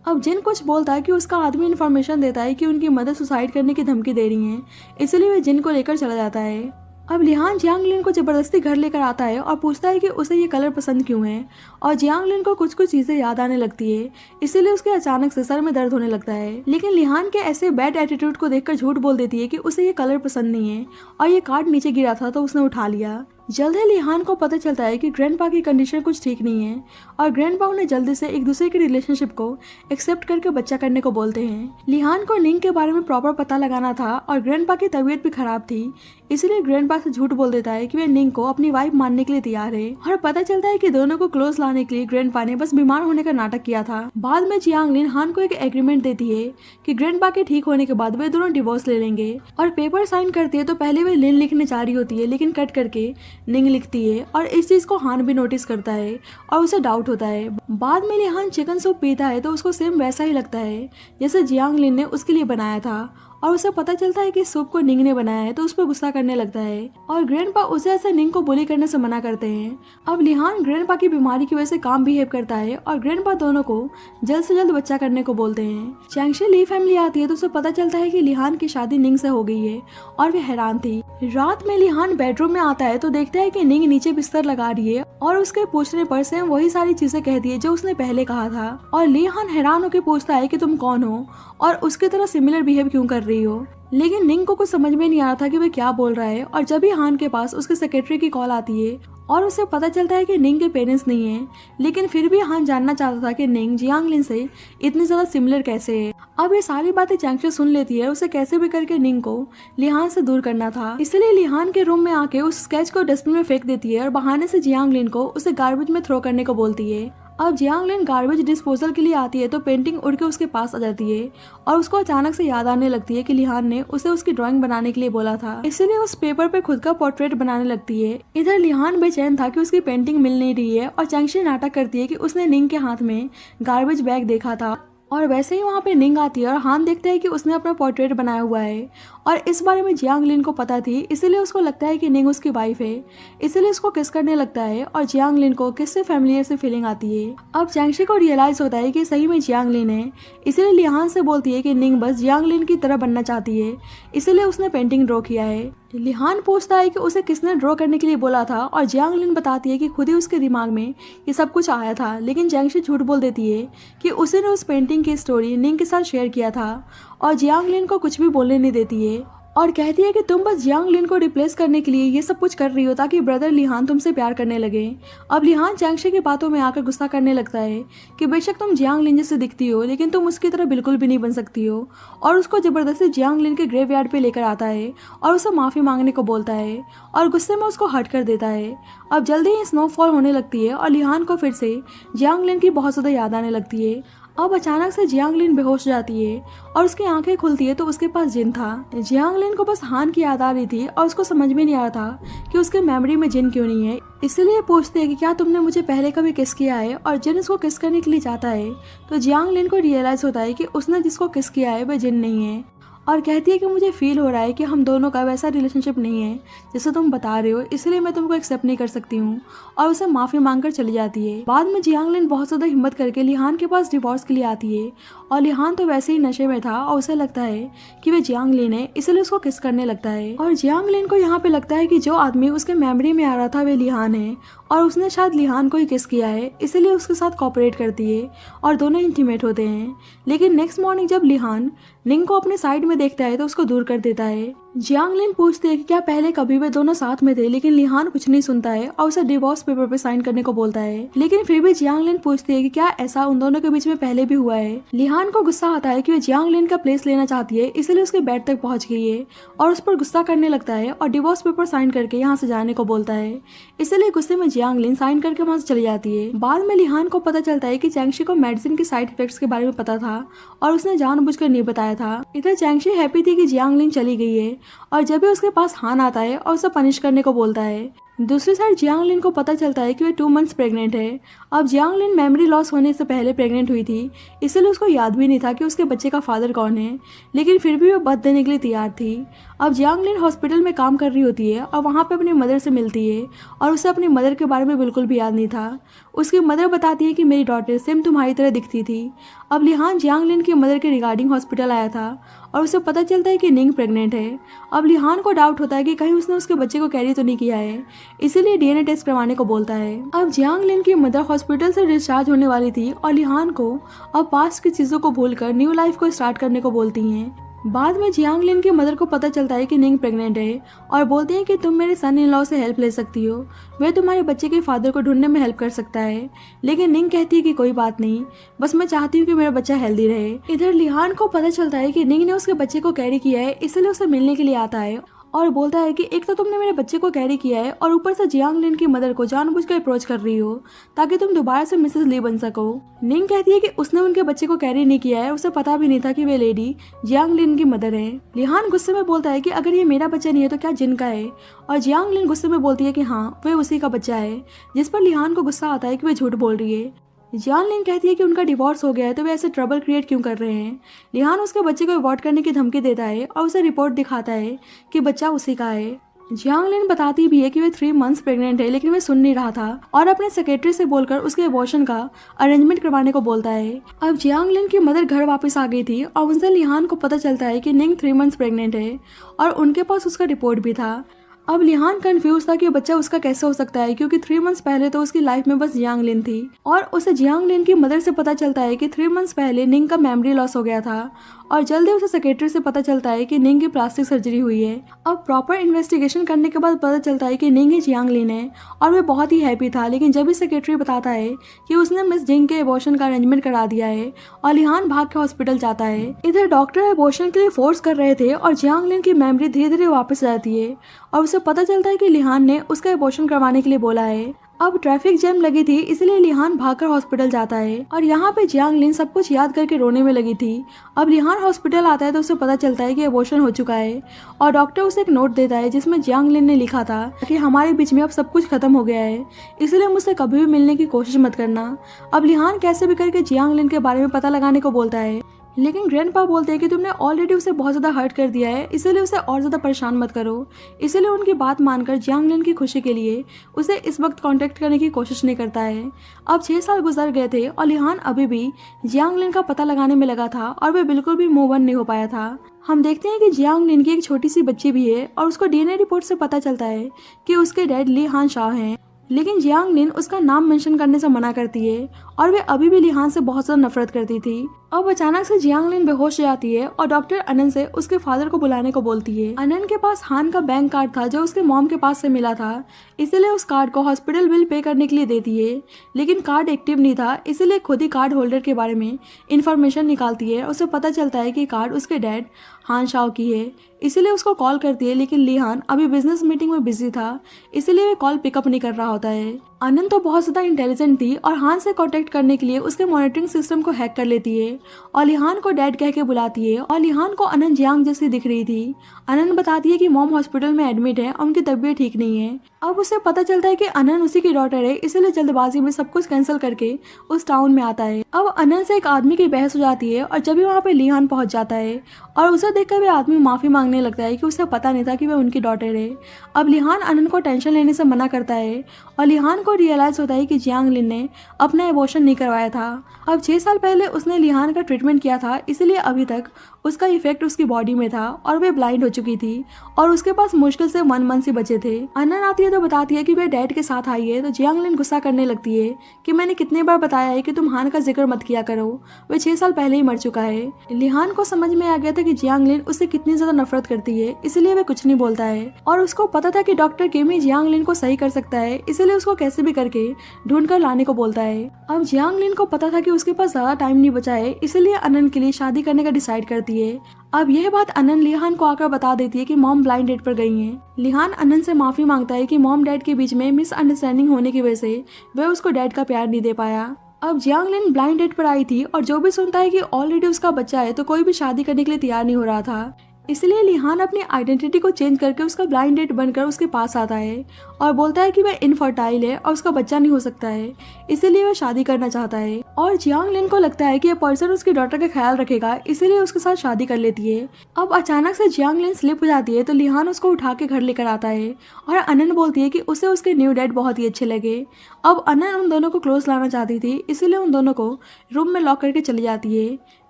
अब जिन कुछ बोलता है कि उसका आदमी इन्फॉर्मेशन देता है कि उनकी मदर सुसाइड करने की धमकी दे रही है, इसलिए वह जिन को लेकर चला जाता है। अब लिहान जियांगलिन को जबरदस्ती घर लेकर आता है और पूछता है कि उसे ये कलर पसंद क्यों है और जियांगलिन को कुछ कुछ चीजें याद आने लगती है, इसीलिए उसके अचानक से सर में दर्द होने लगता है। लेकिन लिहान के ऐसे बैड एटीट्यूड को देखकर झूठ बोल देती है कि उसे ये कलर पसंद नहीं है और ये कार्ड नीचे गिरा था तो उसने उठा लिया। जल्द ही लिहान को पता चलता है कि ग्रैंडपा की कंडीशन कुछ ठीक नहीं है और ग्रैंडपा उन्हें जल्दी से एक दूसरे के रिलेशनशिप को एक्सेप्ट करके बच्चा करने को बोलते हैं। लिहान को निंग के बारे में प्रॉपर पता लगाना था और ग्रैंडपा की तबीयत भी खराब थी, इसलिए ग्रैंडपा से झूठ बोल देता है कि वे निंग को अपनी वाइफ मानने के लिए तैयार है। और पता चलता है कि दोनों को क्लोज लाने के लिए ग्रैंडपा ने बस बीमार होने का नाटक किया था। बाद में जियांगलिन हान को एक एग्रीमेंट देती है कि ग्रैंडपा के ठीक होने के बाद वे दोनों डिवोर्स ले लेंगे और पेपर साइन करती है तो पहले वे लिन लिखने जा रही होती है लेकिन कट करके निंग लिखती है और इस चीज को हान भी नोटिस करता है और उसे डाउट होता है। बाद में लिहान चिकन सूप पीता है तो उसको सेम वैसा ही लगता है जैसे जियांगलिन ने उसके लिए बनाया था और उसे पता चलता है कि सूप को निंग ने बनाया है तो उस पर गुस्सा करने लगता है और ग्रैंडपा उसे ऐसे निंग को बुली करने से मना करते हैं। अब लिहान ग्रैंडपा की बीमारी की वजह से काम बिहेव करता है और ग्रैंडपा दोनों को जल्द से जल्द बच्चा करने को बोलते हैं। चैंगशी ली फैमिली आती है तो उसे पता चलता है कि लिहान की शादी निंग से हो गई है और वे हैरान थी। रात में लिहान बेडरूम में आता है तो देखता है कि निंग नीचे बिस्तर लगा रही है और उसके पूछने पर सेम वही सारी चीजें कहती है जो उसने पहले कहा था और लिहान हैरान होकर पूछता है कि तुम कौन हो और उसकी तरह सिमिलर बिहेव क्यों कर रही हो। लेकिन निंग को कुछ समझ में नहीं आ रहा था कि वे क्या बोल रहा है और जब भी हान के पास उसके सेक्रेटरी की कॉल आती है और उसे पता चलता है कि निंग के पेरेंट्स नहीं है, लेकिन फिर भी हान जानना चाहता था कि निंग जियांगलिन से इतनी ज्यादा सिमिलर कैसे है। अब ये सारी बातें चैंगशी सुन लेती है, उसे कैसे भी करके निंग को लिहान से दूर करना था, इसलिए लिहान के रूम में आके उस स्केच को डस्टबिन में फेंक देती है और बहाने से जियांगलिन को उसे गार्बेज में थ्रो करने को बोलती है। अब जियांगलिन गार्बेज डिस्पोजल के लिए आती है तो पेंटिंग उड़ के उसके पास आ जाती है और उसको अचानक से याद आने लगती है कि लिहान ने उसे उसकी ड्राइंग बनाने के लिए बोला था, इसलिए उस पेपर पे खुद का पोर्ट्रेट बनाने लगती है। इधर लिहान बेचैन था कि उसकी पेंटिंग मिल नहीं रही है और चैंगशी नाटक करती है कि उसने निंग के हाथ में गार्बेज बैग देखा था और वैसे ही वहाँ पे निंग आती है और हान देखता है कि उसने अपना पोर्ट्रेट बनाया हुआ है और इस बारे में जियांग लिन को पता थी, इसीलिए उसको लगता है कि निंग उसकी वाइफ है, इसीलिए उसको किस करने लगता है और जियांग लिन को किस से फैमिलियर से फीलिंग आती है। अब जैंगशी को रियलाइज होता है कि सही में जियांग लिन है, इसीलिए लिहान से बोलती है कि निंग बस जियांग लिन की तरह बनना चाहती है, इसीलिए उसने पेंटिंग ड्रॉ किया है। लिहान पूछता है कि उसे किसने ड्रॉ करने के लिए बोला था और जियांग लिन बताती है कि खुद ही उसके दिमाग में ये सब कुछ आया था, लेकिन जैंगशी झूठ बोल देती है कि उसी ने उस पेंटिंग की स्टोरी निंग के साथ शेयर किया था और जियांग लिन को कुछ भी बोलने नहीं देती है और कहती है कि तुम बस जियांग लिन को रिप्लेस करने के लिए ये सब कुछ कर रही हो ताकि ब्रदर लिहान तुमसे प्यार करने लगे। अब लिहान जैंगशी की बातों में आकर गुस्सा करने लगता है कि बेशक तुम जियांग लिन जैसे दिखती हो, लेकिन तुम उसकी तरह बिल्कुल भी नहीं बन सकती हो, और उसको जबरदस्ती जियांग लिन के ग्रेवयार्ड पे लेकर आता है और उसे माफ़ी मांगने को बोलता है और गुस्से में उसको हर्ट कर देता है। अब जल्दी ही स्नोफॉल होने लगती है और लिहान को फिर से जियांग लिन की बहुत ज़्यादा याद आने लगती है। अब अचानक से जियांग लिन बेहोश जाती है और उसकी आंखें खुलती है तो उसके पास जिन था। जियांग लिन को बस हान की याद आ रही थी और उसको समझ में नहीं आ रहा था कि उसके मेमोरी में जिन क्यों नहीं है, इसलिए पूछते हैं कि क्या तुमने मुझे पहले कभी किस किया है, और जिन उसको किस करने के लिए जाता है तो जियांग लिन को रियलाइज होता है कि उसने जिसको किस किया है वह जिन नहीं है और कहती है कि मुझे फील हो रहा है कि हम दोनों का वैसा रिलेशनशिप नहीं है जैसे तुम बता रहे हो, इसलिए मैं तुमको एक्सेप्ट नहीं कर सकती हूँ, और उसे माफ़ी मांगकर चली जाती है। बाद में जियांग लिन बहुत ज़्यादा हिम्मत करके लिहान के पास डिवोर्स के लिए आती है और लिहान तो वैसे ही नशे में था और उसे लगता है कि वह जियांग लिन है, इसलिए उसको किस करने लगता है और जियांग लिन को यहाँ पे लगता है कि जो आदमी उसके मेमोरी में आ रहा था वह लिहान है और उसने शायद लिहान को ही किस किया है, इसीलिए उसके साथ कोऑपरेट करती है और दोनों इंटीमेट होते हैं। लेकिन नेक्स्ट मॉर्निंग जब लिहान निंग को अपने साइड में देखता है तो उसको दूर कर देता है। जियांग लिन पूछते हैं कि क्या पहले कभी वे दोनों साथ में थे, लेकिन लिहान कुछ नहीं सुनता है और उसे डिवोर्स पेपर पे साइन करने को बोलता है। लेकिन फिर भी जियांग लिन पूछती है कि क्या ऐसा उन दोनों के बीच में पहले भी हुआ है। लिहान को गुस्सा आता है कि वह जियांग लिन का प्लेस लेना चाहती है, इसलिए उसके बेड तक पहुंच गई है और उस पर गुस्सा करने लगता है और डिवोर्स पेपर साइन करके यहाँ से जाने को बोलता है, इसलिए गुस्से में जियांग लिन साइन करके वहाँ से चली जाती है। बाद में लिहान को पता चलता है कि जैंगशी को मेडिसिन के साइड इफेक्ट्स के बारे में पता था और उसने जानबूझकर नहीं बताया था। इधर जैंगशी हैप्पी थी कि जियांग लिन चली गई है और जब भी उसके पास हान आता है और उसे पनिश करने को बोलता है। दूसरी साइड जियांग लिन को पता चलता है कि वह 2 मंथ्स प्रेग्नेंट है। अब जियांग लिन मेमोरी लॉस होने से पहले प्रेग्नेंट हुई थी, इसलिए उसको याद भी नहीं था कि उसके बच्चे का फादर कौन है, लेकिन फिर भी वह बर्थ देने के लिए तैयार थी। अब जियांग लिन हॉस्पिटल में काम कर रही होती है और वहाँ पे अपनी मदर से मिलती है और उसे अपनी मदर के बारे में बिल्कुल भी याद नहीं था। उसकी मदर बताती है कि मेरी डॉटर सेम तुम्हारी तरह दिखती थी। अब लिहान जियांग लिन की मदर के रिगार्डिंग हॉस्पिटल आया था और उसे पता चलता है कि निंग प्रेग्नेंट है। अब लिहान को डाउट होता है कि कहीं उसने उसके बच्चे को कैरी तो नहीं किया है, इसीलिए डीएनए टेस्ट करवाने को बोलता है। अब जियांग लिन की मदर हॉस्पिटल से डिस्चार्ज होने वाली थी और लिहान को अब पास्ट की चीज़ों को भूलकर न्यू लाइफ को स्टार्ट करने को बोलती हैं। बाद में जियांग लिन की मदर को पता चलता है कि निंग प्रेग्नेंट है और बोलते हैं कि तुम मेरे सन इन लॉ से हेल्प ले सकती हो, वह तुम्हारे बच्चे के फादर को ढूंढने में हेल्प कर सकता है। लेकिन निंग कहती है कि कोई बात नहीं, बस मैं चाहती हूँ कि मेरा बच्चा हेल्दी रहे। इधर लिहान को पता चलता है कि निंग ने उसके बच्चे को कैरी किया है, इसलिए उसे मिलने के लिए आता है और बोलता है कि एक तो तुमने मेरे बच्चे को कैरी किया है और ऊपर से जियांग लिन की मदर को जानबूझकर अप्रोच कर रही हो ताकि तुम दोबारा से मिसेस ली बन सको। निंग कहती है कि उसने उनके बच्चे को कैरी नहीं किया है, उसे पता भी नहीं था कि वे लेडी जियांग लिन की मदर है। लिहान गुस्से में बोलता है कि अगर ये मेरा बच्चा नहीं है तो क्या जिन का है, और जियांग लिन गुस्से में बोलती है कि हाँ वह उसी का बच्चा है, जिस पर लिहान को गुस्सा आता है कि वह झूठ बोल रही है। जियांग लिन कहती है कि उनका डिवोर्स हो गया है तो वे ऐसे ट्रबल क्रिएट क्यों कर रहे हैं। लिहान उसके बच्चे को अबॉर्ट करने की धमकी देता है और उसे रिपोर्ट दिखाता है कि बच्चा उसी का है। जियांग लिन बताती भी है कि वे 3 मंथ्स प्रेग्नेंट है, लेकिन वे सुन नहीं रहा था और अपने सेक्रेटरी से बोलकर उसके अबॉर्शन का अरेंजमेंट करवाने को बोलता है। अब जियांग लिन की मदर घर वापस आ गई थी और उनसे लिहान को पता चलता है कि निंग 3 मंथ्स प्रेग्नेंट है और उनके पास उसका रिपोर्ट भी था। अब लिहान कंफ्यूज था कि बच्चा उसका कैसे हो सकता है, क्योंकि 3 मंथ्स पहले तो उसकी लाइफ में बस जियांग लिन थी और उसे जियांग लिन की मदर से पता चलता है कि 3 मंथ्स पहले निंग का मेमोरी लॉस हो गया था और जल्दी उसे सेक्रेटरी से पता चलता है कि निंग की प्लास्टिक सर्जरी हुई है। अब प्रॉपर इन्वेस्टिगेशन करने के बाद पता चलता है कि निंग ही जियांग लिन है और वह बहुत ही हैप्पी था। लेकिन जब भी सेक्रेटरी बताता है कि उसने मिस जिंग के एबॉर्शन का अरेंजमेंट करा दिया है और लिहान भाग के हॉस्पिटल जाता है। इधर डॉक्टर एबॉर्शन के लिए फोर्स कर रहे थे और जियांग लिन की मेमोरी धीरे धीरे वापस आती है और उसे पता चलता है कि लिहान ने उसका एबॉर्शन करवाने के लिए बोला है। अब ट्रैफिक जैम लगी थी, इसलिए लिहान भागकर हॉस्पिटल जाता है और यहाँ पे जियांग लिन सब कुछ याद करके रोने में लगी थी। अब लिहान हॉस्पिटल आता है तो उसे पता चलता है कि एबॉर्शन हो चुका है और डॉक्टर उसे एक नोट देता है जिसमें जियांग लिन ने लिखा था कि हमारे बीच में अब सब कुछ खत्म हो गया है, इसलिए मुझसे कभी भी मिलने की कोशिश मत करना। अब लिहान कैसे भी करके जियांग लिन के बारे में पता लगाने को बोलता है। लेकिन ग्रैंडपा बोलते हैं कि तुमने ऑलरेडी उसे बहुत ज़्यादा हर्ट कर दिया है, इसीलिए उसे और ज़्यादा परेशान मत करो। इसीलिए उनकी बात मानकर जियांग लिन की खुशी के लिए उसे इस वक्त कांटेक्ट करने की कोशिश नहीं करता है। अब 6 साल गुजर गए थे और लिहान अभी भी जियांग लिन का पता लगाने में लगा था और वह बिल्कुल भी मूव ऑन नहीं हो पाया था। हम देखते हैं कि जियांग लिन की एक छोटी सी बच्ची भी है और उसको डीएनए रिपोर्ट से पता चलता है कि उसके डैड लिहान शाह हैं। लेकिन जियांग लिन उसका नाम मेंशन करने से मना करती है और वे अभी भी लिहान से बहुत ज़्यादा नफरत करती थी। अब अचानक से जियांग लिन बेहोश हो जाती है और डॉक्टर अनन से उसके फादर को बुलाने को बोलती है। अनन के पास हान का बैंक कार्ड था जो उसके मॉम के पास से मिला था, इसीलिए उस कार्ड को हॉस्पिटल बिल पे करने के लिए देती है। लेकिन कार्ड एक्टिव नहीं था, इसीलिए खुद ही कार्ड होल्डर के बारे में इंफॉर्मेशन निकालती है। उसे पता चलता है कि कार्ड उसके डैड हान शाओ की है, इसीलिए उसको कॉल करती है। लेकिन लिहान अभी बिजनेस मीटिंग में बिजी था, इसीलिए वे कॉल पिकअप नहीं कर रहा होता है। अनन तो बहुत ज़्यादा इंटेलिजेंट थी और हान से कांटेक्ट करने के लिए उसके मॉनिटरिंग सिस्टम को हैक कर लेती है और लिहान को डैड कह के बुलाती है। और लिहान को अनन जियांग जैसी दिख रही थी। अनन बताती है कि मॉम हॉस्पिटल में एडमिट है और उनकी तबीयत ठीक नहीं है। अब उसे पता चलता है कि अनन उसी की डॉटर है, इसीलिए जल्दबाजी में सब कुछ कैंसिल करके उस टाउन में आता है। अब अनन से एक आदमी की बहस हो जाती है और जब भी वहाँ पे लिहान पहुँच जाता है और उसे देखकर वे आदमी माफी मांगने लगता है कि उसे पता नहीं था कि वह उनकी डॉटर है। अब लिहान अनन को टेंशन लेने से मना करता है और लिहान को रियलाइज होता है कि जियांग लिन ने अपना एबॉर्शन नहीं करवाया था। अब 6 साल पहले उसने लिहान का ट्रीटमेंट किया था, इसलिए अभी तक उसका इफेक्ट उसकी बॉडी में था और वे ब्लाइंड हो चुकी थी और उसके पास मुश्किल से 1 मंथ ही बचे थे। अनन आती है तो बताती है कि वे डैड के साथ आई है, तो जियांग लिन गुस्सा करने लगती है कि मैंने कितने बार बताया है कि तुम हान का जिक्र मत किया करो, वे 6 साल पहले ही मर चुका है। लिहान को समझ में आ गया था कि जियांग लिन उससे कितनी ज्यादा नफरत करती है, इसलिए वे कुछ नहीं बोलता है। और उसको पता था कि डॉक्टर किम ही जियांग लिन को सही कर सकता है, इसलिए उसको कैसे भी करके ढूंढ कर लाने को बोलता है। अब जियांग लिन को पता था कि उसके पास ज्यादा टाइम नहीं बचा है, इसलिए अनन के लिए शादी करने का डिसाइड करती है। अब यह बात अनन लिहान को आकर बता देती है कि मॉम ब्लाइंड डेट पर गई हैं। लिहान अनन से माफी मांगता है कि मॉम डैड के बीच में मिसअंडरस्टैंडिंग होने की वजह से वह उसको डैड का प्यार नहीं दे पाया। अब जियांग लिन ब्लाइंड डेट पर आई थी और जो भी सुनता है कि ऑलरेडी उसका बच्चा है तो कोई भी शादी करने के लिए तैयार नहीं हो रहा था, इसलिए लिहान अपनी आइडेंटिटी को चेंज करके उसका ब्लाइंड डेट बनकर उसके पास आता है और बोलता है कि वह इनफर्टाइल है और उसका बच्चा नहीं हो सकता है, इसीलिए वह शादी करना चाहता है। और जियांग लिन को लगता है कि यह पर्सन उसकी डॉटर का ख्याल रखेगा, इसीलिए उसके साथ शादी कर लेती है। अब अचानक से जियांग लिन स्लिप हो जाती है तो लिहान उसको उठा के घर लेकर आता है और अनन बोलती है कि उसे उसके न्यू डैड बहुत ही अच्छे लगे। अब अनन उन दोनों को क्लोज लाना चाहती थी, इसीलिए उन दोनों को रूम में लॉक करके चली जाती है।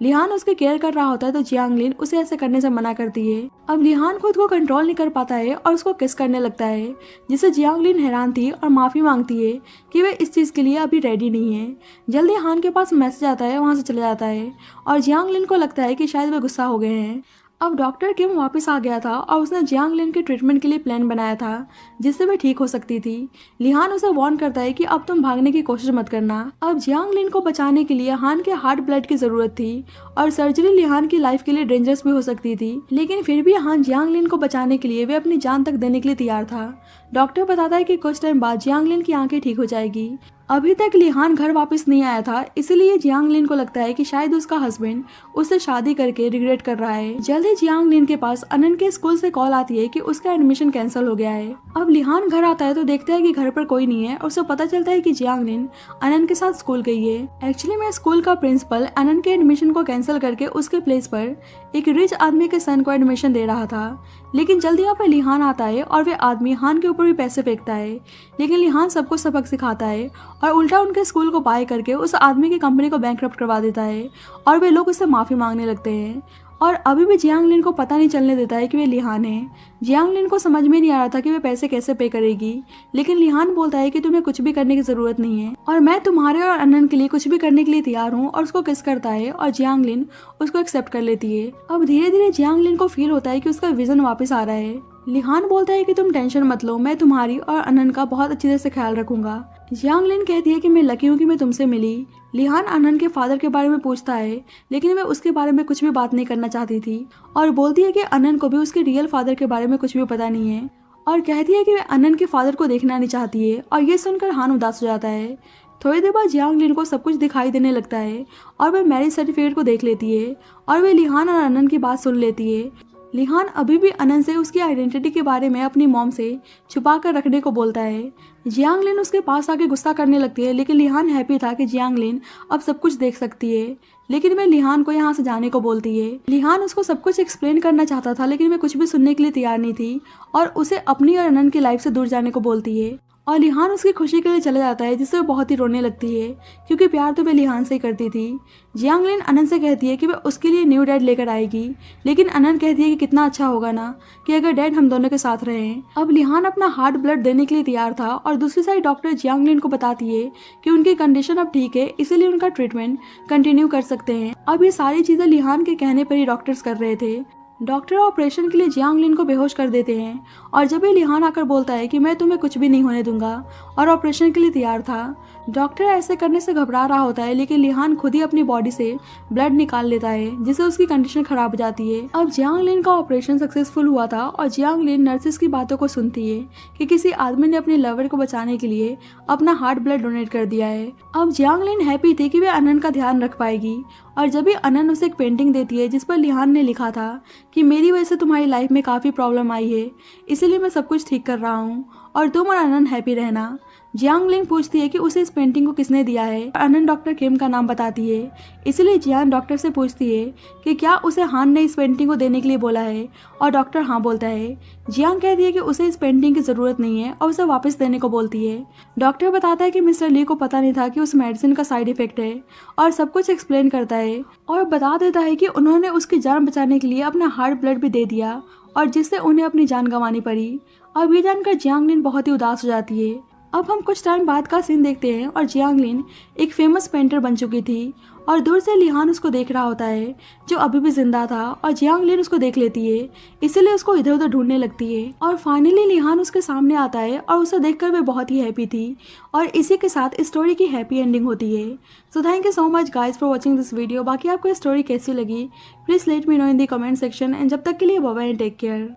लिहान उसकी केयर कर रहा होता है तो जियांग लिन उसे ऐसे करने से मना करती है। अब लिहान खुद को कंट्रोल नहीं कर पाता है और उसको किस करने लगता है, जिससे जियांग लिन हैरान थी और माफी मांगती है कि वे इस चीज के लिए अभी रेडी नहीं है। जल्दी हान के पास मैसेज आता है, वहां से चला जाता है और जियांग लिन को लगता है कि शायद वे गुस्सा हो गए हैं। अब डॉक्टर किम वापस आ गया था और उसने जियांग लिन के ट्रीटमेंट के लिए प्लान बनाया था जिससे वह ठीक हो सकती थी। लिहान उसे वार्न करता है कि अब तुम भागने की कोशिश मत करना। अब जियांग लिन को बचाने के लिए हान के हार्ट ब्लड की जरूरत थी और सर्जरी लिहान की लाइफ के लिए डेंजरस भी हो सकती थी, लेकिन फिर भी हान जियांग लिन को बचाने के लिए वे अपनी जान तक देने के लिए तैयार था। डॉक्टर बताता है कि कुछ टाइम बाद जियांग लिन की आंखें ठीक हो जाएगी। अभी तक लिहान घर वापस नहीं आया था, इसलिए जियांग लिन को लगता है कि शायद उसका हस्बैंड उससे शादी करके रिग्रेट कर रहा है। जल्दी जियांग लिन के पास अनन के स्कूल से कॉल आती है कि उसका एडमिशन कैंसिल हो गया है। अब लिहान घर आता है तो देखता है कि घर पर कोई नहीं है और उसे पता चलता है कि जियांग लिन अनन के साथ स्कूल गई है। एक्चुअली में स्कूल का प्रिंसिपल अनन के एडमिशन को कैंसिल करके उसके प्लेस पर एक रिच आदमी के सन को एडमिशन दे रहा था, लेकिन जल्दी यहाँ पे लिहान आता है और वे आदमी हान के ऊपर भी पैसे फेंकता है, लेकिन लिहान सबको सबक सिखाता है और उल्टा उनके स्कूल को बाय करके उस आदमी की कंपनी को बैंकरप्ट करवा देता है और वे लोग उससे माफी मांगने लगते हैं। और अभी भी जियांग लिन को पता नहीं चलने देता है कि वे लिहान है। जियांग लिन को समझ में नहीं आ रहा था कि वे पैसे कैसे पे करेगी, लेकिन लिहान बोलता है कि तुम्हें कुछ भी करने की जरूरत नहीं है और मैं तुम्हारे और अनन के लिए कुछ भी करने के लिए तैयार हूँ, और उसको किस करता है और जियांग लिन उसको एक्सेप्ट कर लेती है। अब धीरे धीरे जियांग लिन को फील होता है कि उसका विजन वापस आ रहा है। लिहान बोलता है कि तुम टेंशन मत लो, मैं तुम्हारी और अनन का बहुत अच्छी तरह से ख्याल रखूंगा। जियांग लिन कहती है कि मैं लकी हूँ कि मैं तुमसे मिली। लिहान अनन के फादर के बारे में पूछता है, लेकिन मैं उसके बारे में कुछ भी बात नहीं करना चाहती थी और बोलती है कि अनन को भी उसके रियल फादर के बारे में कुछ भी पता नहीं है और कहती है कि वह अनन के फादर को देखना नहीं चाहती है। और ये सुनकर हान उदास हो जाता है। थोड़ी देर बाद जियांग लिन को सब कुछ दिखाई देने लगता है और वह मैरिज सर्टिफिकेट को देख लेती है और वे लिहान और अनन की बात सुन लेती है। लिहान अभी भी अनंत से उसकी आइडेंटिटी के बारे में अपनी मॉम से छुपा कर रखने को बोलता है। जियांगलिन उसके पास आके गुस्सा करने लगती है, लेकिन लिहान हैप्पी था कि जियांगलिन अब सब कुछ देख सकती है। लेकिन वह लिहान को यहाँ से जाने को बोलती है। लिहान उसको सब कुछ एक्सप्लेन करना चाहता था, लेकिन वह कुछ भी सुनने के लिए तैयार नहीं थी और उसे अपनी और अनंत की लाइफ से दूर जाने को बोलती है। और लिहान उसकी खुशी के लिए चला जाता है, जिससे वह बहुत ही रोने लगती है, क्योंकि प्यार तो वह लिहान से ही करती थी। जियांगलिन अनंत से कहती है कि वह उसके लिए न्यू डैड लेकर आएगी, लेकिन अनंत कहती है कि कितना अच्छा होगा ना कि अगर डैड हम दोनों के साथ रहें। अब लिहान अपना हार्ट ब्लड देने के लिए तैयार था और दूसरी साइड डॉक्टर जियांगलिन को बताती है कि उनकी कंडीशन अब ठीक है, इसीलिए उनका ट्रीटमेंट कंटिन्यू कर सकते हैं। अब ये सारी चीजें लिहान के कहने पर ही डॉक्टर्स कर रहे थे। डॉक्टर ऑपरेशन के लिए जियांगलिन को बेहोश कर देते हैं और जब ये लिहान आकर बोलता है कि मैं तुम्हें कुछ भी नहीं होने दूंगा और ऑपरेशन के लिए तैयार था। डॉक्टर ऐसे करने से घबरा रहा होता है, लेकिन लिहान खुद ही अपनी बॉडी से ब्लड निकाल लेता है, जिससे उसकी कंडीशन खराब हो जाती है। अब जियांगलिन का ऑपरेशन सक्सेसफुल हुआ था और जियांगलिन नर्सेस की बातों को सुनती है कि किसी आदमी ने अपने लवर को बचाने के लिए अपना हार्ट ब्लड डोनेट कर दिया है। अब जियांगलिन हैप्पी थी कि वे अनंत का ध्यान रख पाएगी और जब भी अनंत उसे एक पेंटिंग देती है जिस पर लिहान ने लिखा था कि मेरी वजह से तुम्हारी लाइफ में काफ़ी प्रॉब्लम आई है, इसीलिए मैं सब कुछ ठीक कर रहा हूँ और तुम और अनंत हैप्पी रहना। जियांगलिन पूछती है कि उसे इस पेंटिंग को किसने दिया है। अनंत डॉक्टर किम का नाम बताती है, इसलिए जियान डॉक्टर से पूछती है कि क्या उसे हान ने इस पेंटिंग को देने के लिए बोला है और डॉक्टर हाँ बोलता है। जियांग कहती है कि उसे इस पेंटिंग की ज़रूरत नहीं है और उसे वापस देने को बोलती है। डॉक्टर बताता है कि मिस्टर ली को पता नहीं था कि उस मेडिसिन का साइड इफेक्ट है और सब कुछ एक्सप्लेन करता है और बता देता है कि उन्होंने उसकी जान बचाने के लिए अपना हार्ट ब्लड भी दे दिया और जिससे उन्हें अपनी जान गंवानी पड़ी। अब ये जानकर जियांगलिन बहुत ही उदास हो जाती है। अब हम कुछ टाइम बाद का सीन देखते हैं और जियांगलिन एक फेमस पेंटर बन चुकी थी और दूर से लिहान उसको देख रहा होता है जो अभी भी जिंदा था और जियांगलिन उसको देख लेती है, इसीलिए उसको इधर उधर ढूंढने लगती है और फाइनली लिहान उसके सामने आता है और उसे देखकर वे बहुत ही हैप्पी थी और इसी के साथ स्टोरी की हैप्पी एंडिंग होती है। So thank you so much guys for watching this video. बाकी आपको स्टोरी कैसी लगी please let me know in the comment section and जब तक के लिए bye bye and take care.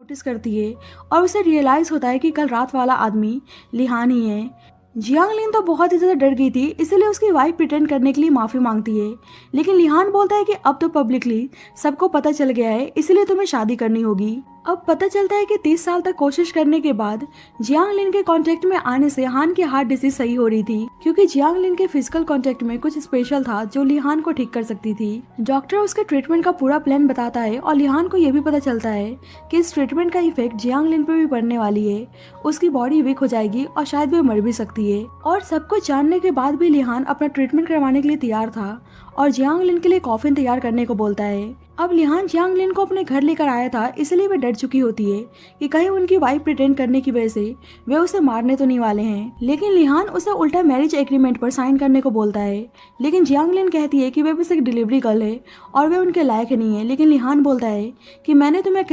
Notice करती है और उसे रियलाइज होता है कि कल रात वाला आदमी लिहान ही है। जियांगलिन तो बहुत ही ज़्यादा डर गई थी, इसलिए उसकी वाइफ प्रिटेंड करने के लिए माफ़ी मांगती है, लेकिन लिहान बोलता है कि अब तो पब्लिकली सबको पता चल गया है, इसलिए तुम्हें शादी करनी होगी। अब पता चलता है कि 30 साल तक कोशिश करने के बाद जियांगलिन के कांटेक्ट में आने से हान की हार्ट डिजीज सही हो रही थी, क्योंकि जियांगलिन के फिजिकल कांटेक्ट में कुछ स्पेशल था जो लिहान को ठीक कर सकती थी। डॉक्टर उसके ट्रीटमेंट का पूरा प्लान बताता है और लिहान को यह भी पता चलता है कि इस ट्रीटमेंट का इफेक्ट जियांगलिन पे भी पड़ने वाली है, उसकी बॉडी वीक हो जाएगी और शायद वह मर भी सकती है। और सब कुछ जानने के बाद भी लिहान अपना ट्रीटमेंट करवाने के लिए तैयार था और जियांगलिन के लिए कॉफिन तैयार करने को बोलता है। अब लिहान जियांगलिन को अपने घर लेकर आया था, इसलिए वह डर चुकी होती है कि कहीं उनकी वाइफ प्रिटेंड करने की वजह से वे उसे मारने तो नहीं वाले हैं, लेकिन लिहान उसे उल्टा मैरिज एग्रीमेंट पर साइन करने को बोलता है। लेकिन जियांगलिन कहती है कि वह बस एक डिलीवरी गर्ल है और वह उनके लायक नहीं है, लेकिन लिहान बोलता है कि मैंने तुम्हें